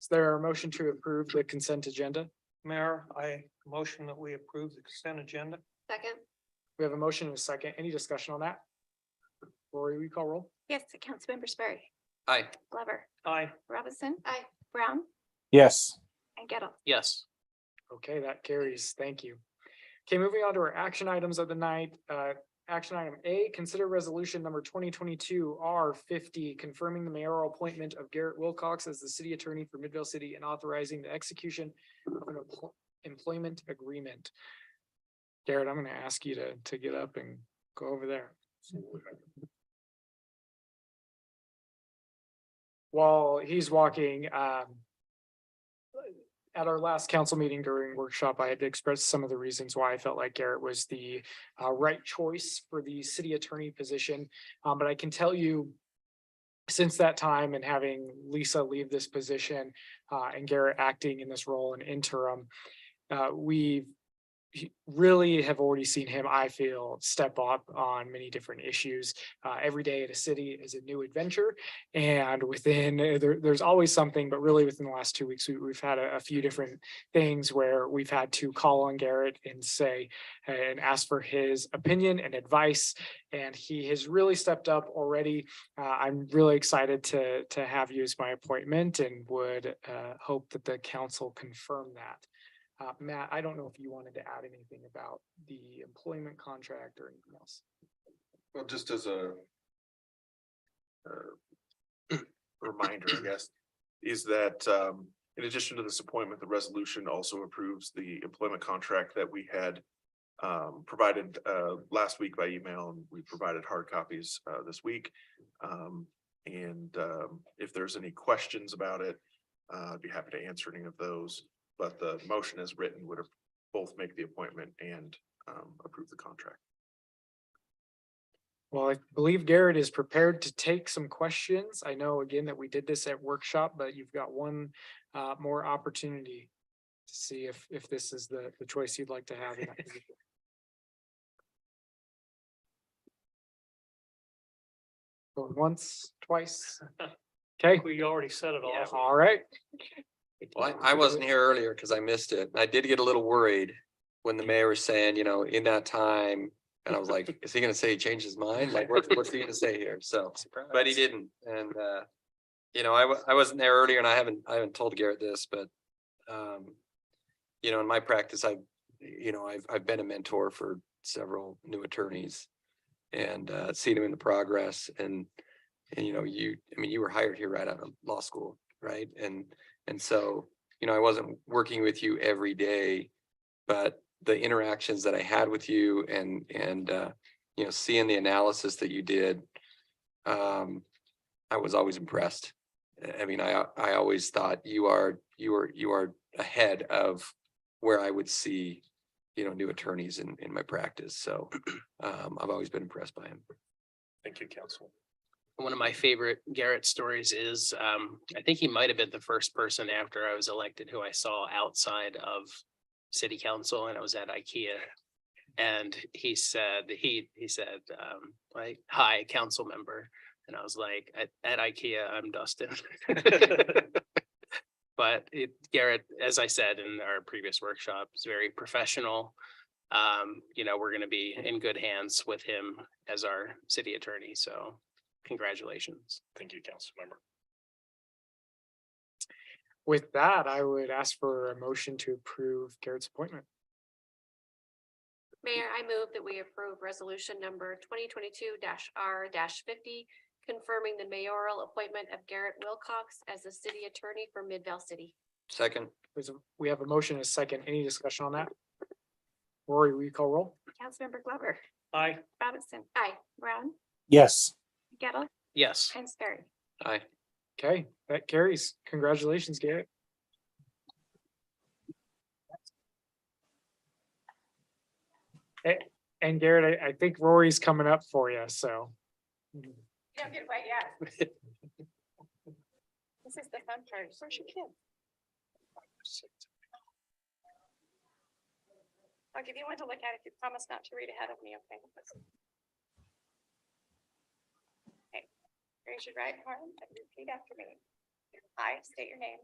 Is there a motion to approve the consent agenda? Mayor, I motion that we approve the consent agenda. Second. We have a motion and a second. Any discussion on that? Lori, will you call roll? Yes, Councilmember Sperry, Aye. Glover, Aye. Robinson, Aye. Brown, Yes. and Gettle. Yes. Okay, that carries. Thank you. Okay, moving on to our action items of the night. Action item A, consider resolution number 2022 R50, confirming the mayoral appointment of Garrett Wilcox as the city attorney for Midvale City and authorizing the execution of an employment agreement. Garrett, I'm going to ask you to get up and go over there. While he's walking, at our last council meeting during workshop, I had expressed some of the reasons why I felt like Garrett was the right choice for the city attorney position. But I can tell you, since that time and having Lisa leave this position and Garrett acting in this role in interim, we've really have already seen him, I feel, step up on many different issues. Every day at a city is a new adventure. And within there's always something, but really within the last 2 weeks, we've had a few different things where we've had to call on Garrett and say and ask for his opinion and advice. And he has really stepped up already. I'm really excited to have you as my appointment and would hope that the council confirm that. Matt, I don't know if you wanted to add anything about the employment contract or anything else. Well, just as a reminder, I guess, is that in addition to this appointment, the resolution also approves the employment contract that we had provided last week by email, and we provided hard copies this week. And if there's any questions about it, I'd be happy to answer any of those. But the motion as written would have both make the appointment and approve the contract. Well, I believe Garrett is prepared to take some questions. I know again that we did this at workshop, but you've got one more opportunity to see if this is the choice you'd like to have. In that position. Going once, twice. Okay, We already said it all. all right. Well, I wasn't here earlier because I missed it. I did get a little worried when the mayor was saying, in that time, and I was like, is he gonna say he changed his mind? Like, what's he gonna say here? So, but he didn't. And, I wasn't there earlier and I haven't told Garrett this, but, in my practice, I've been a mentor for several new attorneys and, seen them in the progress and, you were hired here right out of law school, right? And so, I wasn't working with you every day, but the interactions that I had with you and seeing the analysis that you did, I was always impressed. I always thought you are ahead of where I would see, new attorneys in my practice. So I've always been impressed by him. Thank you, council. One of my favorite Garrett stories is, I think he might have been the first person after I was elected who I saw outside of city council, and I was at IKEA. And he said, like, hi, council member. And I was like, at IKEA, I'm Dustin. But Garrett, as I said in our previous workshop, is very professional. We're gonna be in good hands with him as our city attorney, so congratulations. Thank you, council member. With that, I would ask for a motion to approve Garrett's appointment. Mayor, I move that we approve resolution number 2022-R-50, confirming the mayoral appointment of Garrett Wilcox as the city attorney for Midvale City. Second. We have a motion and a second. Any discussion on that? Rory, will you call roll? Councilmember Glover, Aye. Robinson, Aye. Brown, Yes. Gettle, Yes. and Sperry. Aye. Okay, that carries. Congratulations, Garrett. And Garrett, I think Rory's coming up for you, so. Don't get away yet. This is the fun part. Where's your kid? I'll give you one to look at if you promise not to read ahead of me, okay? Okay, raise your right hand and repeat after me. I state your name.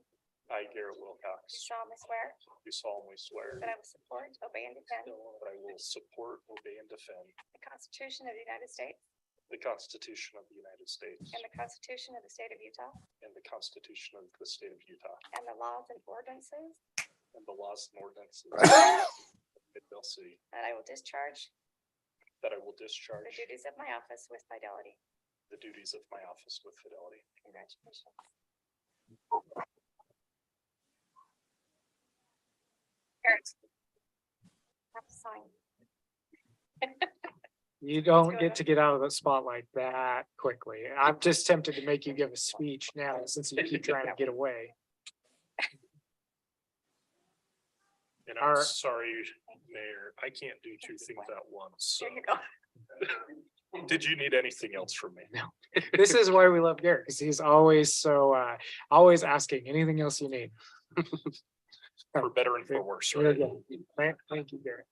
I, Garrett Wilcox, Solemnly swear do solemnly swear that I will support, obey, and defend that I will support, obey, and defend the Constitution of the United States the Constitution of the United States and the Constitution of the State of Utah and the Constitution of the State of Utah and the laws and ordinances and the laws and ordinances of Midvale City, that I will discharge that I will the discharge duties of my office with fidelity. the duties of my office with fidelity. Congratulations. Garrett. Have to sign. You don't get to get out of the spotlight that quickly. I'm just tempted to make you give a speech now since you keep trying to get away. And All I'm right. sorry, Mayor, I can't do two things at once. So Here you go. did you need anything else from me? No. This is why we love Garrett, because he's always always asking anything else you need. For better and for worse, There right? you go. Thank you, Garrett.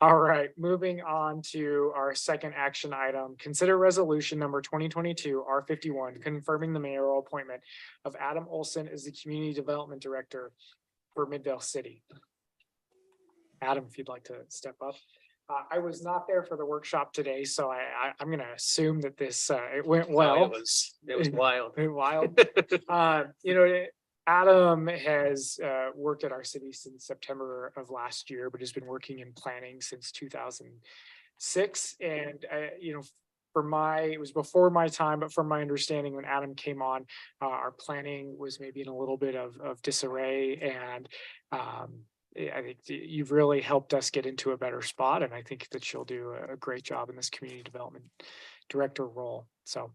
All right, moving on to our second action item, consider resolution number 2022 R51, confirming the mayoral appointment of Adam Olson as the Community Development Director for Midvale City. Adam, if you'd like to step up. I was not there for the workshop today, so I'm gonna assume that this, it went well. It was wild. Wild. You know, Adam has worked at our city since September of last year, but has been working in planning since 2006. And you know, it was before my time, but from my understanding, when Adam came on, our planning was maybe in a little bit of disarray. And I think you've really helped us get into a better spot, and I think that you'll do a great job in this community development director role. So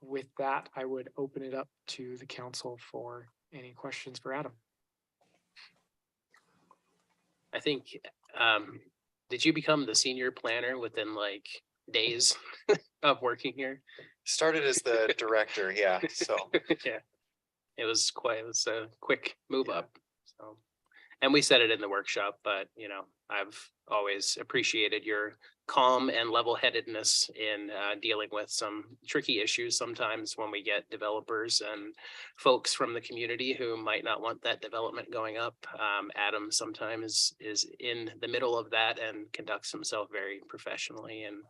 with that, I would open it up to the council for any questions for Adam. I think, did you become the senior planner within like days of working here? Started as the director, yeah, so. Yeah, it was a quick move up, so. And we said it in the workshop, but you know, I've always appreciated your calm and level-headedness in dealing with some tricky issues sometimes when we get developers and folks from the community who might not want that development going up. Adam sometimes is in the middle of that and conducts himself very professionally and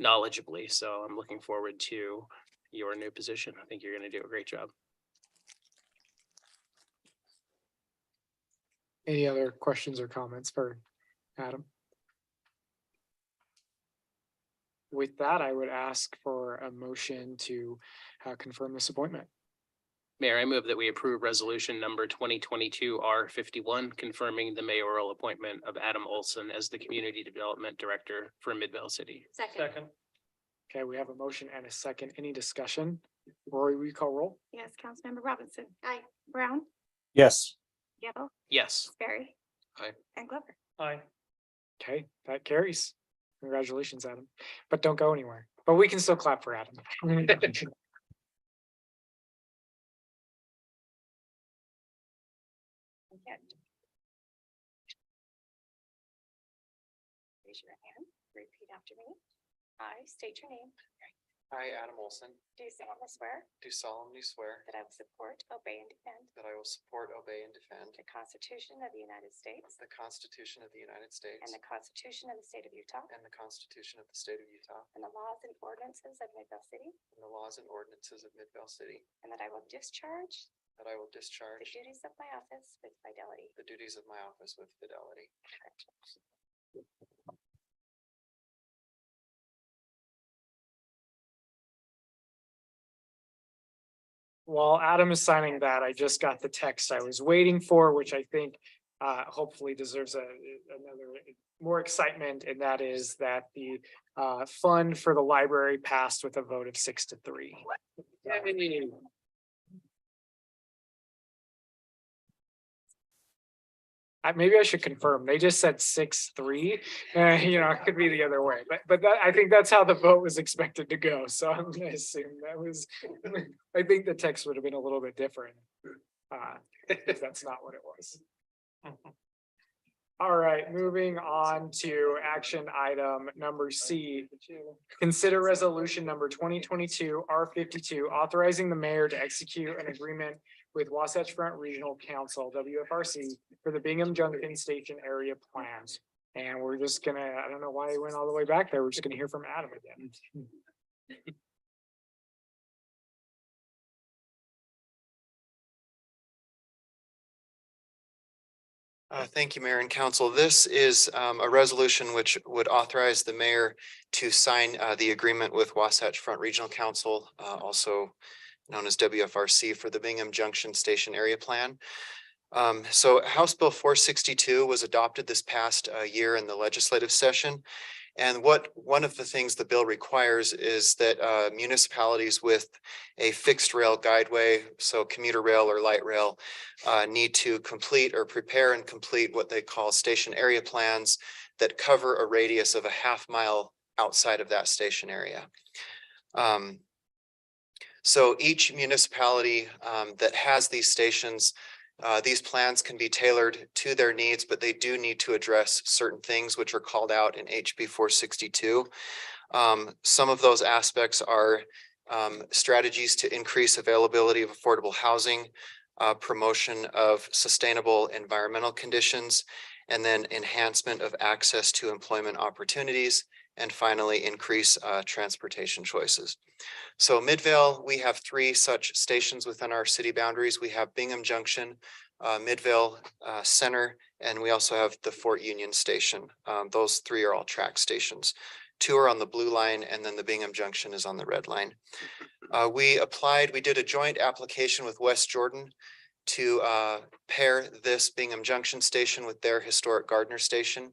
knowledgeably. So I'm looking forward to your new position. I think you're going to do a great job. Any other questions or comments for Adam? With that, I would ask for a motion to confirm this appointment. Mayor, I move that we approve resolution number 2022 R51, confirming the mayoral appointment of Adam Olson as the Community Development Director for Midvale City. Second. Okay, we have a motion and a second. Any discussion? Rory, will you call roll? Yes, Councilmember Robinson. Aye. Brown, Yes. Gable, Yes. Barry. Aye. And Glover. Aye. Okay, that carries. Congratulations, Adam. But don't go anywhere. But we can still clap for Adam. Okay. Raise your hand, repeat after me. I state your name. I, Adam Olson, Do solemnly swear do solemnly swear that I will support, obey, and defend that I will support, obey, and defend the Constitution of the United States the Constitution of the United States and the Constitution of the State of Utah and the Constitution of the State of Utah and the laws and ordinances of Midvale City, and the laws and ordinances of Midvale City, and that I will discharge that I will the discharge duties of my office with fidelity. the duties of my office with fidelity. While Adam is signing that, I just got the text I was waiting for, which I think hopefully deserves another more excitement, and that is that the fund for the library passed with a vote of 6-3. Maybe I should confirm. They just said 6-3. You know, it could be the other way, but I think that's how the vote was expected to go. So I'm gonna assume that was, I think the text would have been a little bit different. If that's not what it was. All right, moving on to action item number C. Consider resolution number 2022 R52, authorizing the mayor to execute an agreement with Wasatch Front Regional Council, WFRC, for the Bingham Junction Station area plans. And we're just gonna, I don't know why he went all the way back there. We're just gonna hear from Adam again. Thank you, Mayor and Council. This is a resolution which would authorize the mayor to sign the agreement with Wasatch Front Regional Council, also known as WFRC, for the Bingham Junction Station Area Plan. So House Bill 462 was adopted this past year in the legislative session. And one of the things the bill requires is that municipalities with a fixed rail guideway, so commuter rail or light rail, need to complete or prepare and complete what they call station area plans that cover a radius of a half mile outside of that station area. So each municipality that has these stations These plans can be tailored to their needs, but they do need to address certain things which are called out in HB 462. Some of those aspects are strategies to increase availability of affordable housing, promotion of sustainable environmental conditions, and then enhancement of access to employment opportunities, and finally, increase transportation choices. So Midvale, we have 3 such stations within our city boundaries. We have Bingham Junction, Midvale Center, and we also have the Fort Union Station. Those 3 are all track stations. 2 are on the blue line, and then the Bingham Junction is on the red line. We did a joint application with West Jordan to pair this Bingham Junction station with their historic Gardner station.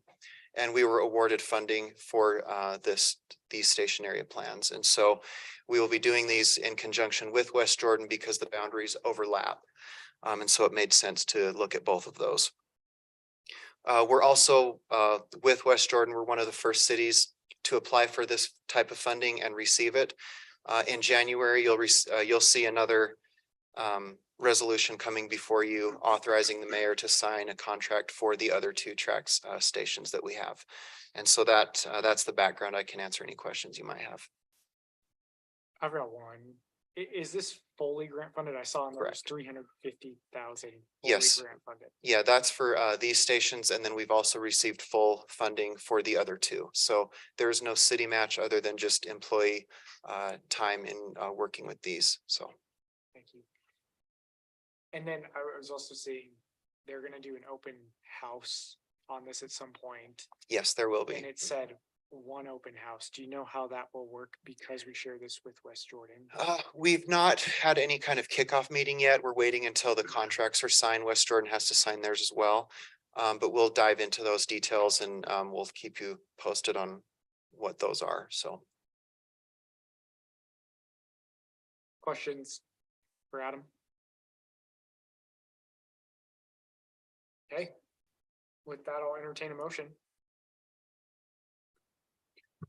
And we were awarded funding for these station area plans. And so we will be doing these in conjunction with West Jordan because the boundaries overlap. And so it made sense to look at both of those. We're also with West Jordan, we're one of the first cities to apply for this type of funding and receive it. In January, you'll see another resolution coming before you authorizing the mayor to sign a contract for the other 2 tracks stations that we have. And so that's the background. I can answer any questions you might have. I've got one. Is this fully grant funded? I saw in there was Correct. 350,000. Yes. Grant funded. Yeah, that's for these stations. And then we've also received full funding for the other 2. So there's no city match other than just employee time in working with these. So. Thank you. And then I was also seeing they're gonna do an open house on this at some point. Yes, there will And be. it said 1 open house. Do you know how that will work? Because we share this with West Jordan. We've not had any kind of kickoff meeting yet. We're waiting until the contracts are signed. West Jordan has to sign theirs as well. But we'll dive into those details and we'll keep you posted on what those are. So. Questions for Adam? Okay. With that, I'll entertain a motion.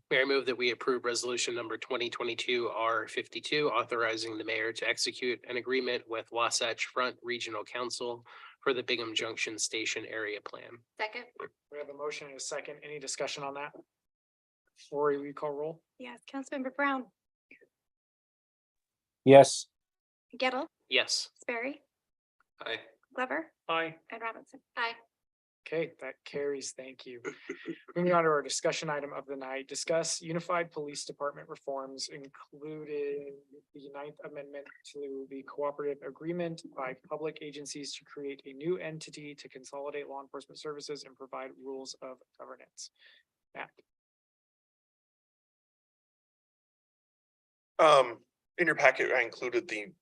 Mayor, I move that we approve resolution number 2022 R52, authorizing the mayor to execute an agreement with Wasatch Front Regional Council for the Bingham Junction Station Area Plan. Second. We have a motion and a second. Any discussion on that? Lori, will you call roll? Yes, Councilmember Brown, Yes. Gettle, Yes. Sperry, Hi. Glover, Aye. and Robinson. Aye. Okay, that carries. Thank you. Moving on to our discussion item of the night, discuss unified police department reforms, including the 9th amendment to the cooperative agreement by public agencies to create a new entity to consolidate law enforcement services and provide rules of governance. Matt. In your packet, I included the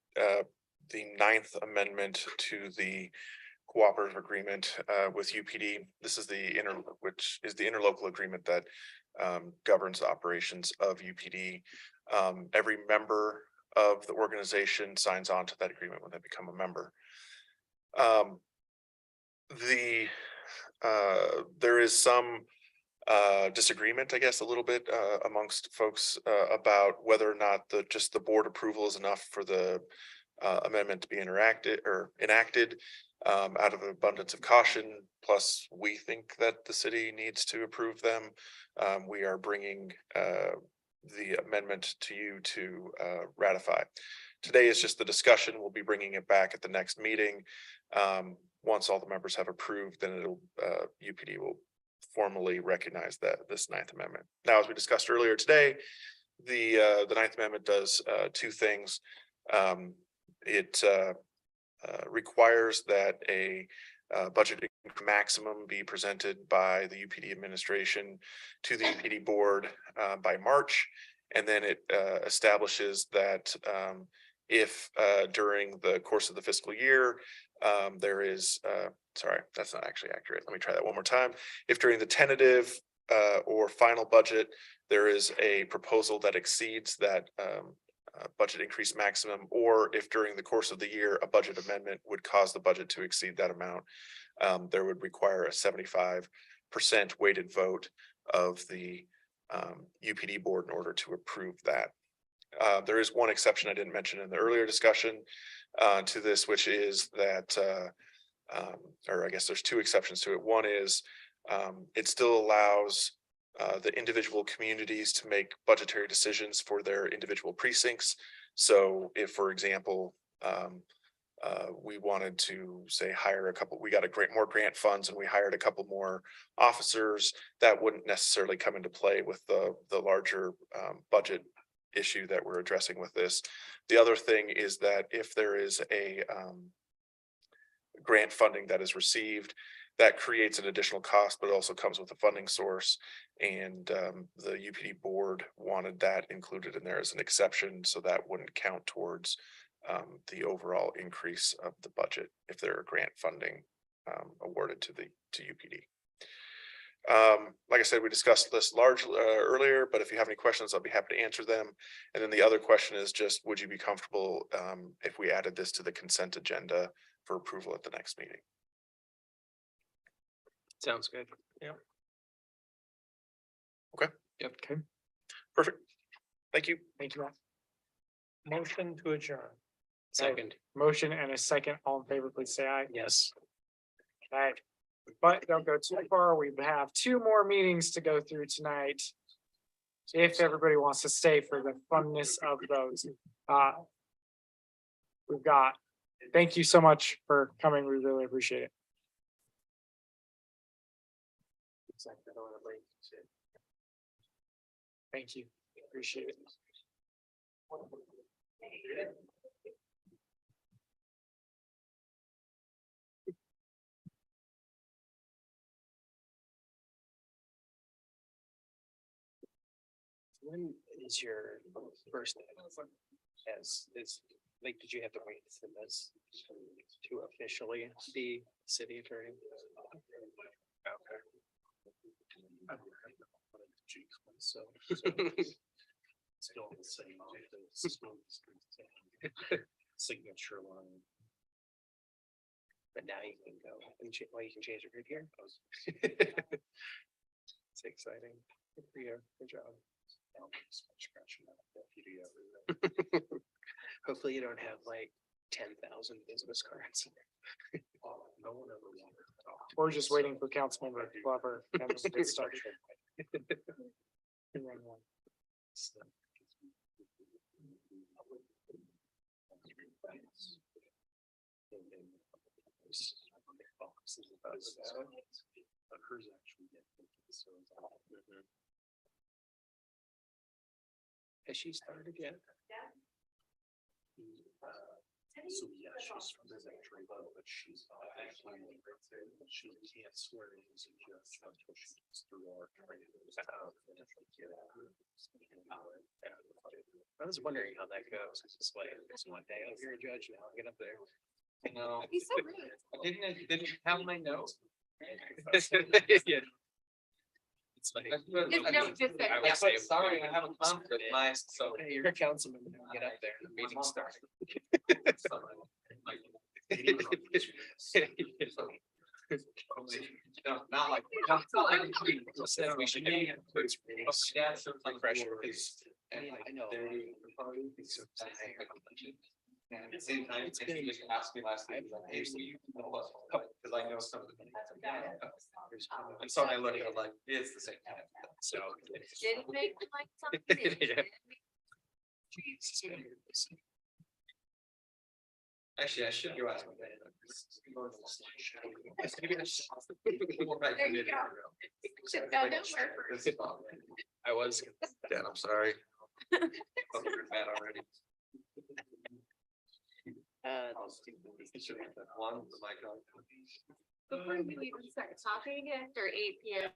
9th amendment to the cooperative agreement with UPD. This is which is the interlocal agreement that governs the operations of UPD. Every member of the organization signs on to that agreement when they become a member. There is some disagreement, I guess, a little bit amongst folks about whether or not just the board approval is enough for the amendment to be enacted out of an abundance of caution. Plus, we think that the city needs to approve them. We are bringing the amendment to you to ratify. Today is just the discussion. We'll be bringing it back at the next meeting. Once all the members have approved, then UPD will formally recognize this 9th amendment. Now, as we discussed earlier today, the 9th amendment does 2 things. It requires that a budget maximum be presented by the UPD administration to the UPD board by March. And then it establishes that if during the course of the fiscal year, there is, sorry, that's not actually accurate. Let me try that one more time. If during the tentative or final budget, there is a proposal that exceeds that budget increase maximum, or if during the course of the year, a budget amendment would cause the budget to exceed that amount, there would require a 75% weighted vote of the UPD board in order to approve that. There is one exception I didn't mention in the earlier discussion to this, which is that or I guess there's two exceptions to it. One is it still allows the individual communities to make budgetary decisions for their individual precincts. So if, for example, we wanted to say hire a couple, we got more grant funds and we hired a couple more officers, that wouldn't necessarily come into play with the larger budget issue that we're addressing with this. The other thing is that if there is a grant funding that is received, that creates an additional cost, but it also comes with a funding source. And the UPD board wanted that included in there as an exception, so that wouldn't count towards the overall increase of the budget if there are grant funding awarded to UPD. Like I said, we discussed this earlier, but if you have any questions, I'll be happy to answer them. And then the other question is just, would you be comfortable if we added this to the consent agenda for approval at the next meeting? Sounds good. Yep. Okay. Yep. Okay. Perfect. Thank you. Thank you, Rob. Motion to adjourn. Second, Motion and a second. All in favor, please say aye. yes. Okay. But don't go too far. We have two more meetings to go through tonight. If everybody wants to stay for the funness of those. We've got, thank you so much for coming. We really appreciate it. Thank you. Appreciate it. When is your first day? As is, like, did you have to wait for this to officially be city attorney? Okay. So. Still the same office. Signature line. But now you can go and well, you can change it right here. It's exciting. Good for you. Good job. Hopefully you don't have like 10,000 business cards. No one ever wanted to talk. We're just waiting for Councilmember Glover. And then we'll get started. Run one. Hers actually has she started yet? So yeah, she's from the country, but she's she can't swear in as a judge until she gets through our training. I was wondering how that goes. It's just like it's one day, oh, you're a judge now, get up there. No, He's so rude. didn't have my notes. Yeah. It's like. His note just said- I was like, sorry, I have a conflict, so. Hey, you're a councilman, get up there, the meeting's starting. Not like. Said we should get it. Yeah, so it's like Pressure. I know. And at the same time, It's they been- just asked me last week, like, hey, so you know what? Because I know some of the. And so I look at it like, it's the same. So. Didn't make me like something. Yeah. Actually, I should go ask my dad. There you go. Should've found out where first. I was. Dad, I'm sorry. Bad already. One, the mic on. Before we even start talking after 8 PM.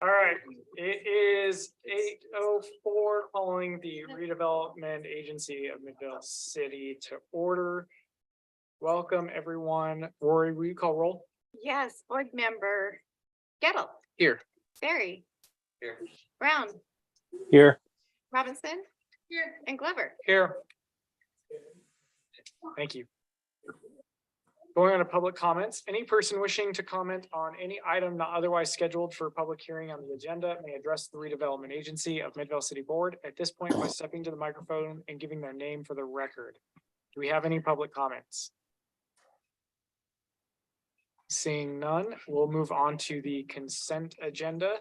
All right, it is 8:04, calling the redevelopment agency of Midvale City to order. Welcome, everyone. Rory, will you call roll? Yes, board member Gettle, Here. Barry, Here. Brown, Here. Robinson. Here. And Glover. Here. Thank you. Going on to public comments, any person wishing to comment on any item not otherwise scheduled for public hearing on the agenda may address the redevelopment agency of Midvale City Board at this point by stepping to the microphone and giving their name for the record. Do we have any public comments? Seeing none, we'll move on to the consent agenda.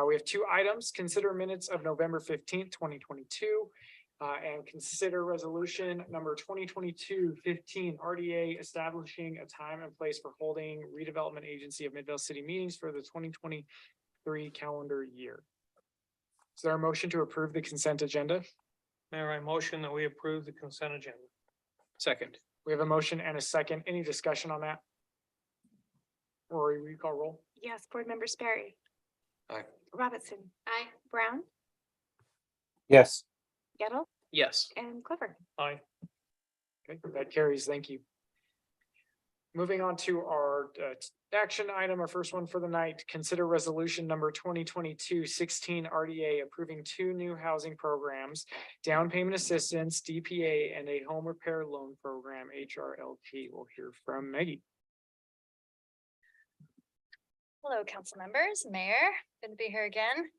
We have two items, consider minutes of November 15th, 2022. And consider resolution number 2022-15 RDA establishing a time and place for holding redevelopment agency of Midvale City meetings for the 2023 calendar year. Is there a motion to approve the consent agenda? Mayor, I motion that we approve the consent agenda. Second. We have a motion and a second. Any discussion on that? Rory, will you call roll? Yes, board member Sperry. Aye. Robinson. Aye. Brown, Yes. Gettle, Yes. and Glover. Aye. Okay, that carries. Thank you. Moving on to our action item, our first one for the night, consider resolution number 2022-16 RDA approving two new housing programs, down payment assistance, DPA, and a home repair loan program, HRLP. We'll hear from Maggie. Hello, council members, mayor, good to be here again.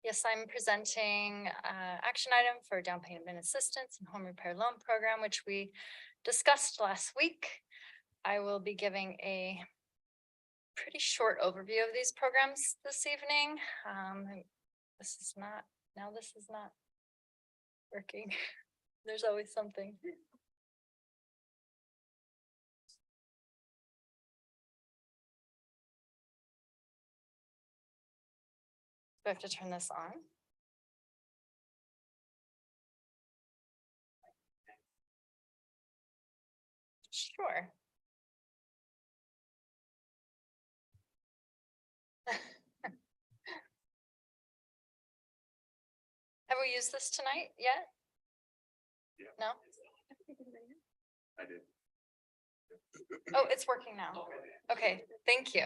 Yes, I'm presenting action item for down payment assistance and home repair loan program, which we discussed last week. I will be giving a pretty short overview of these programs this evening. This is not working. There's always something. Do I have to turn this on? Sure. Have we used this tonight yet? Yeah. No? I did. Oh, it's working now. Okay, thank you.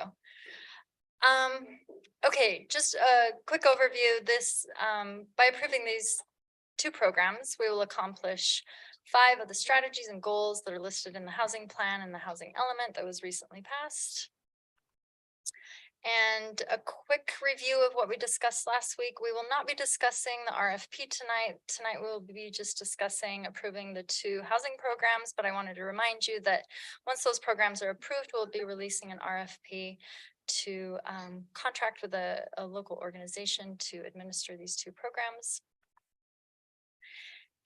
Okay, just a quick overview. This, by approving these two programs, we will accomplish 5 of the strategies and goals that are listed in the housing plan and the housing element that was recently passed. And a quick review of what we discussed last week. We will not be discussing the RFP tonight. Tonight we will be just discussing approving the 2 housing programs, but I wanted to remind you that once those programs are approved, we'll be releasing an RFP to contract with a local organization to administer these 2 programs.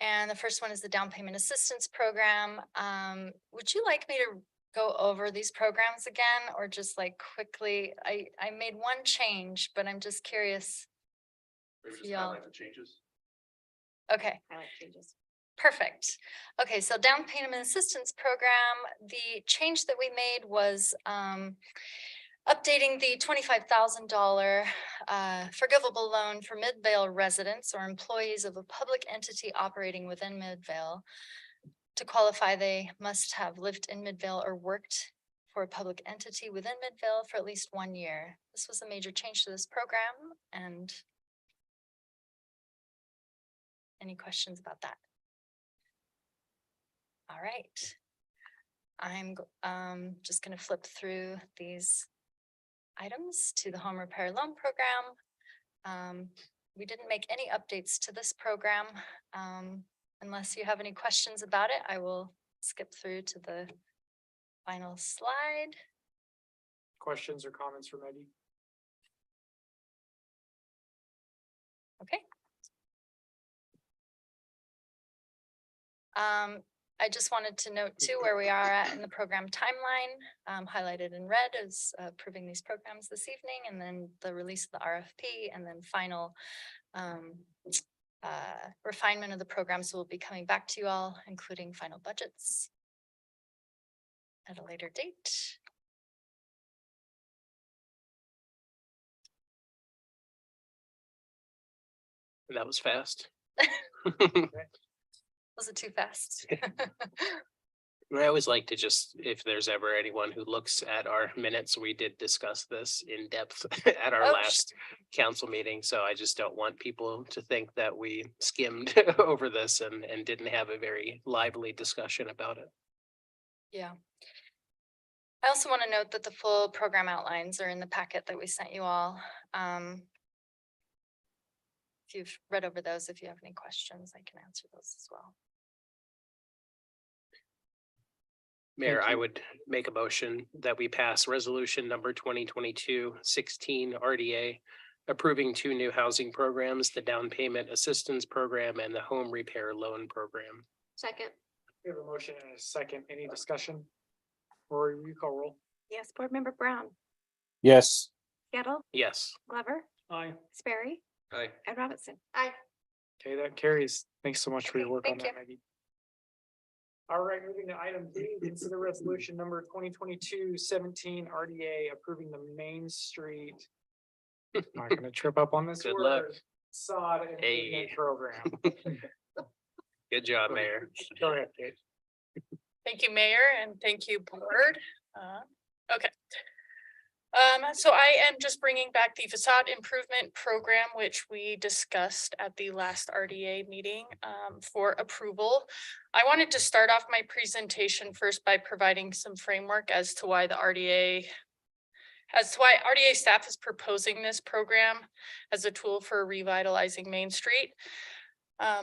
And the first one is the down payment assistance program. Would you like me to go over these programs again, or just like quickly? I made one change, but I'm just curious. Maybe just Y'all- highlight the changes. Okay. I like changes. Perfect. Okay, so down payment assistance program, the change that we made was updating the $25,000 forgivable loan for Midvale residents or employees of a public entity operating within Midvale. To qualify, they must have lived in Midvale or worked for a public entity within Midvale for at least 1 year. This was a major change to this program, and any questions about that? All right. I'm just going to flip through these items to the home repair loan program. We didn't make any updates to this program. Unless you have any questions about it, I will skip through to the final slide. Questions or comments for Maggie? Okay. I just wanted to note too where we are at in the program timeline, highlighted in red is approving these programs this evening, and then the release of the RFP, and then final refinement of the programs will be coming back to you all, including final budgets at a later date. That was fast. Was it too fast? I always like to just, if there's ever anyone who looks at our minutes, we did discuss this in depth at our Oh, last council meeting. So I just don't want people to think that we skimmed over this and didn't have a very lively discussion about it. Yeah. I also want to note that the full program outlines are in the packet that we sent you all. If you've read over those, if you have any questions, I can answer those as well. Mayor, I would make a motion that we pass resolution number 2022-16 RDA, approving 2 new housing programs, the down payment assistance program and the home repair loan program. Second. We have a motion and a second. Any discussion? Rory, will you call roll? Yes, Board Member Brown, Yes. Gettle, Yes. Glover, Aye. Sperry, Aye. and Robinson. Aye. Okay, that carries. Thanks so much for your Okay, work on thank that, Maggie. All right, moving to item B, consider resolution number 2022-17 RDA approving the Main Street. Not gonna trip up on this Good luck. word. Sod improvement Hey. program. Good job, Mayor. Go ahead, Kate. Thank you, Mayor, and thank you, Board. Okay. So I am just bringing back the facade improvement program, which we discussed at the last RDA meeting for approval. I wanted to start off my presentation first by providing some framework as to why RDA staff is proposing this program as a tool for revitalizing Main Street. I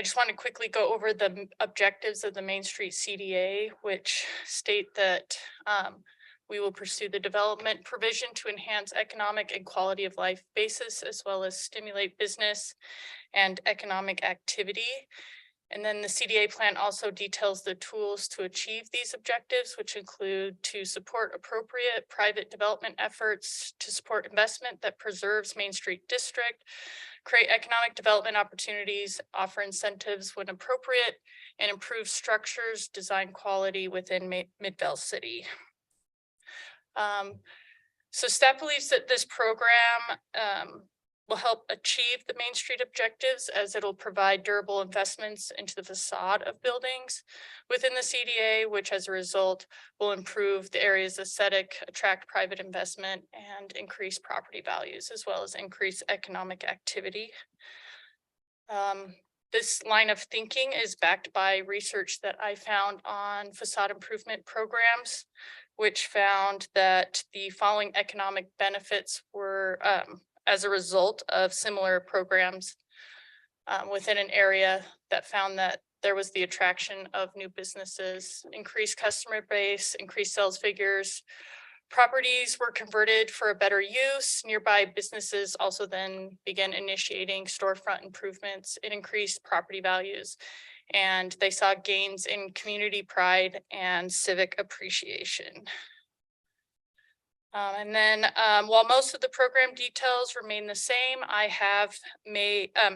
just want to quickly go over the objectives of the Main Street CDA, which state that we will pursue the development provision to enhance economic and quality of life basis, as well as stimulate business and economic activity. And then the CDA plan also details the tools to achieve these objectives, which include to support appropriate private development efforts, to support investment that preserves Main Street District, create economic development opportunities, offer incentives when appropriate, and improve structures, design quality within Midvale City. So staff believes that this program will help achieve the Main Street objectives, as it'll provide durable investments into the facade of buildings within the CDA, which as a result will improve the area's aesthetic, attract private investment, and increase property values, as well as increase economic activity. This line of thinking is backed by research that I found on facade improvement programs, which found that the following economic benefits were as a result of similar programs within an area that found that there was the attraction of new businesses, increased customer base, increased sales figures, properties were converted for a better use. Nearby businesses also then began initiating storefront improvements. It increased property values, and they saw gains in community pride and civic appreciation. While most of the program details remain the same, I have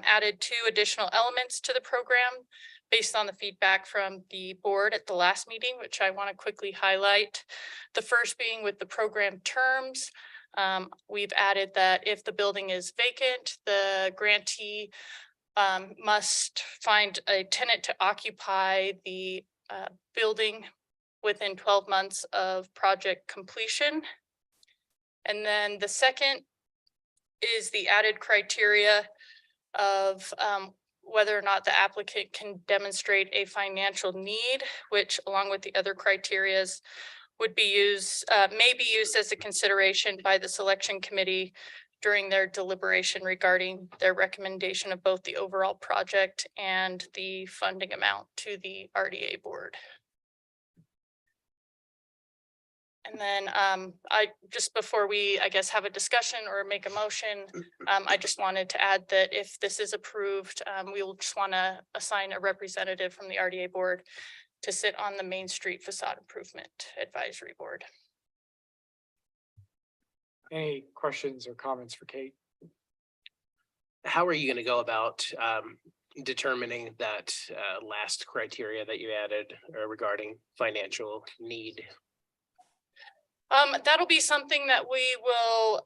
added 2 additional elements to the program based on the feedback from the board at the last meeting, which I want to quickly highlight. The first being with the program terms. We've added that if the building is vacant, the grantee must find a tenant to occupy the building within 12 months of project completion. And then the second is the added criteria of whether or not the applicant can demonstrate a financial need, which along with the other criterias would be may be used as a consideration by the selection committee during their deliberation regarding their recommendation of both the overall project and the funding amount to the RDA board. And then I just before we, I guess, have a discussion or make a motion, I just wanted to add that if this is approved, we will just want to assign a representative from the RDA board to sit on the Main Street Facade Improvement Advisory Board. Any questions or comments for Kate? How are you going to go about determining that last criteria that you added regarding financial need? That'll be something that we will,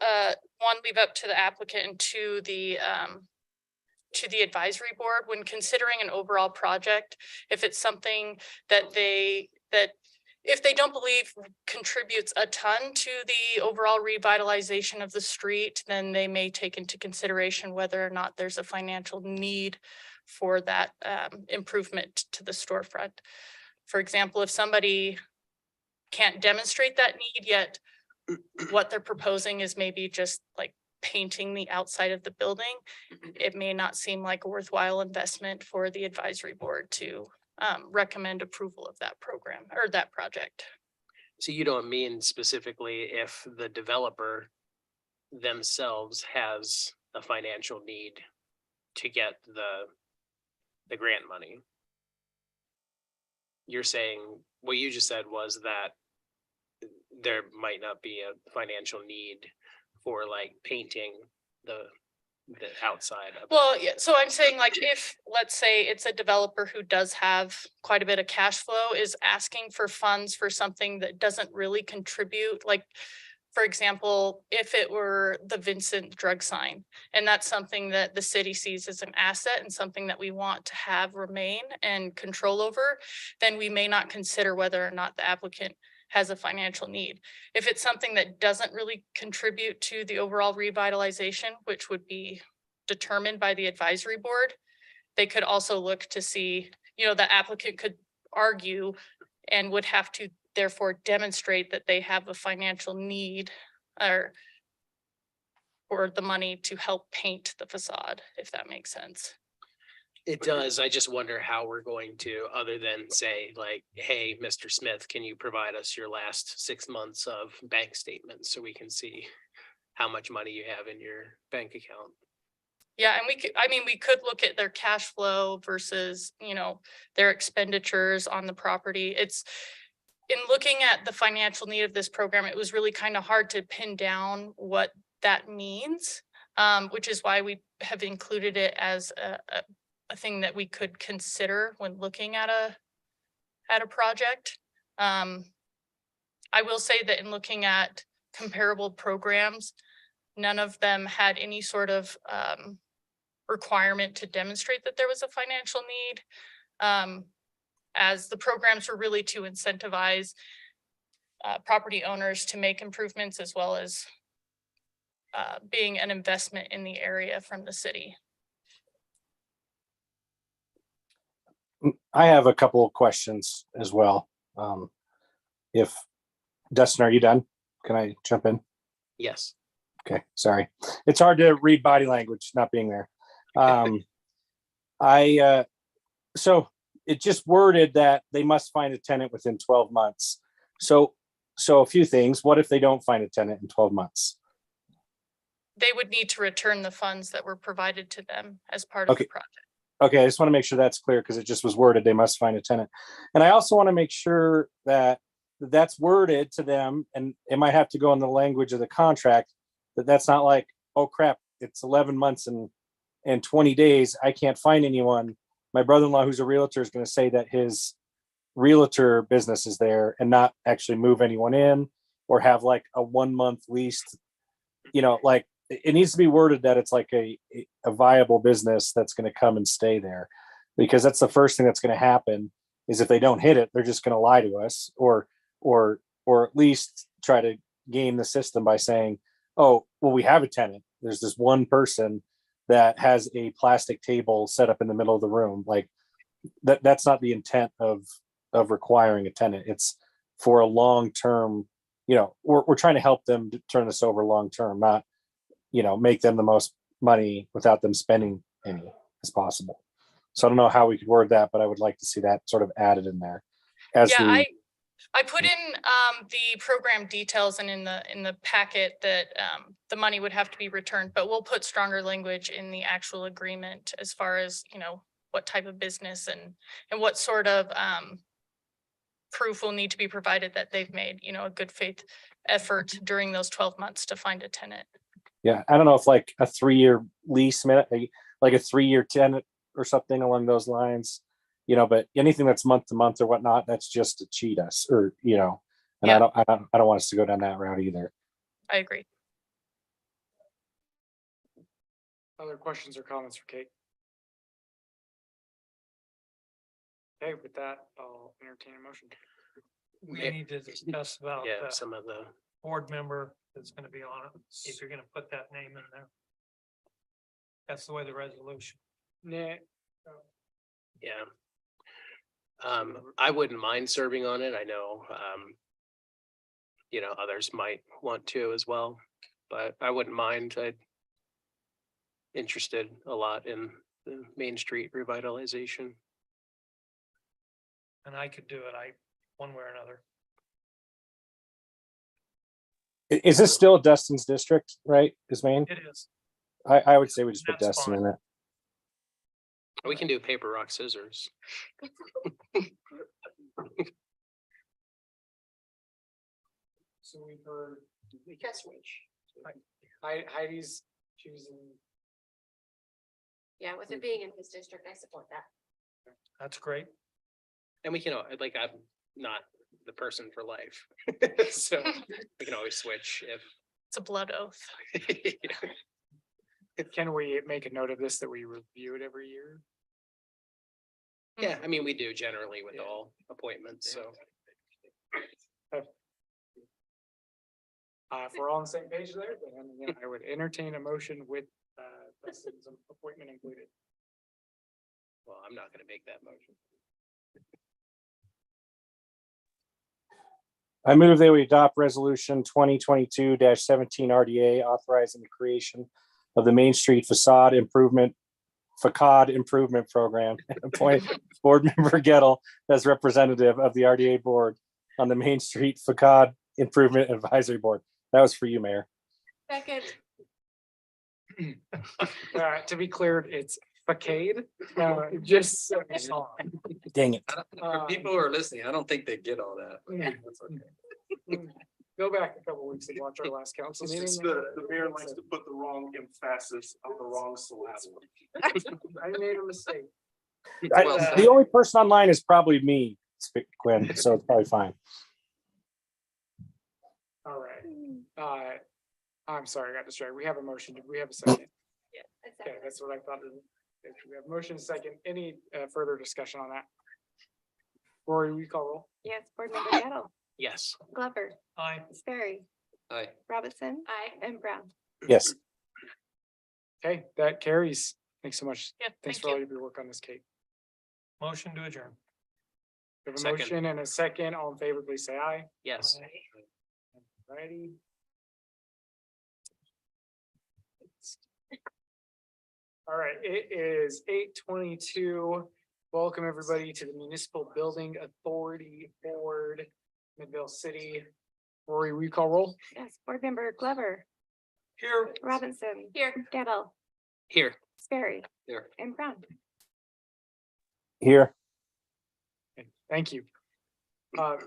one, leave up to the applicant and to the advisory board when considering an overall project. If it's something that if they don't believe contributes a ton to the overall revitalization of the street, then they may take into consideration whether or not there's a financial need for that improvement to the storefront. For example, if somebody can't demonstrate that need yet, what they're proposing is maybe just like painting the outside of the building, it may not seem like a worthwhile investment for the advisory board to recommend approval of that program or that project. So you don't mean specifically if the developer themselves has a financial need to get the grant money? You're saying, what you just said was that there might not be a financial need for like painting the outside of it. Well, yeah, so I'm saying like if, let's say it's a developer who does have quite a bit of cash flow is asking for funds for something that doesn't really contribute, like, for example, if it were the Vincent drug sign, and that's something that the city sees as an asset and something that we want to have remain and control over, then we may not consider whether or not the applicant has a financial need. If it's something that doesn't really contribute to the overall revitalization, which would be determined by the advisory board, they could also look to see, the applicant could argue and would have to therefore demonstrate that they have a financial need or the money to help paint the facade, if that makes sense. It does. I just wonder how we're going to, other than say like, hey, Mr. Smith, can you provide us your last 6 months of bank statements so we can see how much money you have in your bank account? Yeah, and we could look at their cash flow versus, their expenditures on the property. It's in looking at the financial need of this program, it was really kind of hard to pin down what that means, which is why we have included it as a thing that we could consider when looking at a project. I will say that in looking at comparable programs, none of them had any sort of requirement to demonstrate that there was a financial need, as the programs were really to incentivize property owners to make improvements as well as being an investment in the area from the city. I have a couple of questions as well. If Dustin, are you done? Can I jump in? Yes. Okay, sorry. It's hard to read body language not being there. So it just worded that they must find a tenant within 12 months. So a few things. What if they don't find a tenant in 12 months? They would need to return the funds that were provided to them as part of the project. Okay, I just want to make sure that's clear because it just was worded, they must find a tenant. And I also want to make sure that that's worded to them, and it might have to go in the language of the contract, that's not like, oh crap, it's 11 months and 20 days, I can't find anyone. My brother-in-law, who's a realtor, is going to say that his realtor business is there and not actually move anyone in or have like a 1 month lease. Like it needs to be worded that it's like a viable business that's going to come and stay there, because that's the first thing that's going to happen is if they don't hit it, they're just going to lie to us or at least try to game the system by saying, oh, well, we have a tenant. There's this one person that has a plastic table set up in the middle of the room. Like that's not the intent of requiring a tenant. It's for a long-term, we're trying to help them to turn this over long-term, not, make them the most money without them spending any as possible. So I don't know how we could word that, but I would like to see that sort of added in there. I put in the program details and in the packet that the money would have to be returned, but we'll put stronger language in the actual agreement as far as, what type of business and what sort of proof will need to be provided that they've made, a good faith effort during those 12 months to find a tenant. Yeah, I don't know if like a 3-year lease, like a 3-year tenant or something along those lines, but anything that's month to month or whatnot, that's just to cheat us or, And Yeah. I don't want us to go down that route either. I agree. Other questions or comments for Kate? Okay, with that, I'll entertain a motion. We Yeah. need to discuss about Yeah, the some of the, board member that's gonna be on it, if you're gonna put that name in there. That's the way the resolution. Nah, yeah. I wouldn't mind serving on it. I know, others might want to as well, but I wouldn't mind. I'm interested a lot in the Main Street revitalization. And I could do it, one way or another. Is this still Dustin's district, right? Is Maine? It is. I would say we just put That's Dustin fine. in it. We can do paper, rock, scissors. so we've heard. Guess which. Heidi's choosing. Yeah, with it being in his district, I support that. That's great. And we can, like, I'm not the person for life. So we can always switch if. It's a blood oath. Can we make a note of this that we review it every year? Yeah, I mean, we do generally with all appointments, so. If we're all on the same page there, then again, I would entertain a motion with Dustin's appointment included. Well, I'm not gonna make that motion. I move that we adopt resolution 2022-17 RDA authorizing the creation of the Main Street facade improvement program. And appoint board member Gettle as representative of the RDA board on the Main Street facade improvement advisory board. That was for you, Mayor. Second. To be clear, it's facade, just. Dang it. For people who are listening, I don't think they get all that. Yeah. That's okay. Go back a couple weeks and watch our last council meeting. The mayor likes to put the wrong emphasis on the wrong syllable. I made a mistake. Well said. The only person online is probably me, Quinn, so it's probably fine. All right. I'm sorry, I got distracted. We have a motion. Did we have a second? Yeah. Okay, that's what I thought. We have motion second. Any further discussion on that? Rory, will you call roll? Yes, board member Gettle, Yes. Glover, Aye. Sperry, Aye. Robinson, Aye. and Brown. Yes. Okay, that carries. Thanks so much. Yeah, Thanks thank for all you. your work on this, Kate. Motion to adjourn. We have a Second. motion and a second. All in favor, please say aye. Yes. Righty. All right, it is 8:22. Welcome, everybody, to the Municipal Building Authority Board, Midvale City. Rory, will you call roll? Yes, board member Glover, Here. Robinson. Here. Gettle, Here. Sperry, Here. and Brown. Here. Okay, thank you. For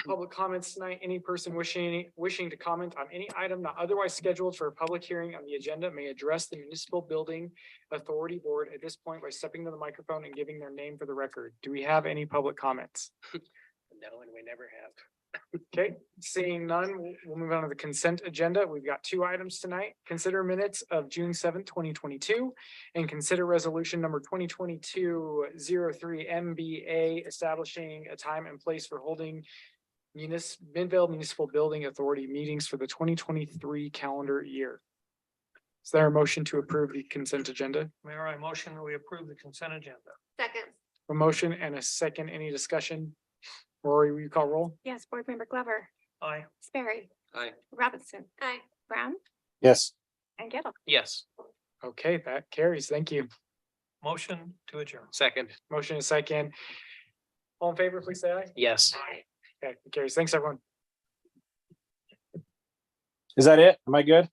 public comments tonight, any person wishing to comment on any item not otherwise scheduled for a public hearing on the agenda may address the Municipal Building Authority Board at this point by stepping to the microphone and giving their name for the record. Do we have any public comments? No, and we never have. Okay, seeing none, we'll move on to the consent agenda. We've got two items tonight. Consider minutes of June 7th, 2022, and consider resolution number 2022-03 MBA establishing a time and place for holding Midvale Municipal Building Authority meetings for the 2023 calendar year. Is there a motion to approve the consent agenda? Mayor, I motion that we approve the consent agenda. Second. A motion and a second. Any discussion? Rory, will you call roll? Yes, board member Glover, Aye. Sperry, Aye. Robinson, Aye. Brown, Yes. and Gettle. Yes. Okay, that carries. Thank you. Motion to adjourn. Second. Motion and second. All in favor, please say aye. Yes. Okay, it carries. Thanks, everyone. Is that it? Am I good?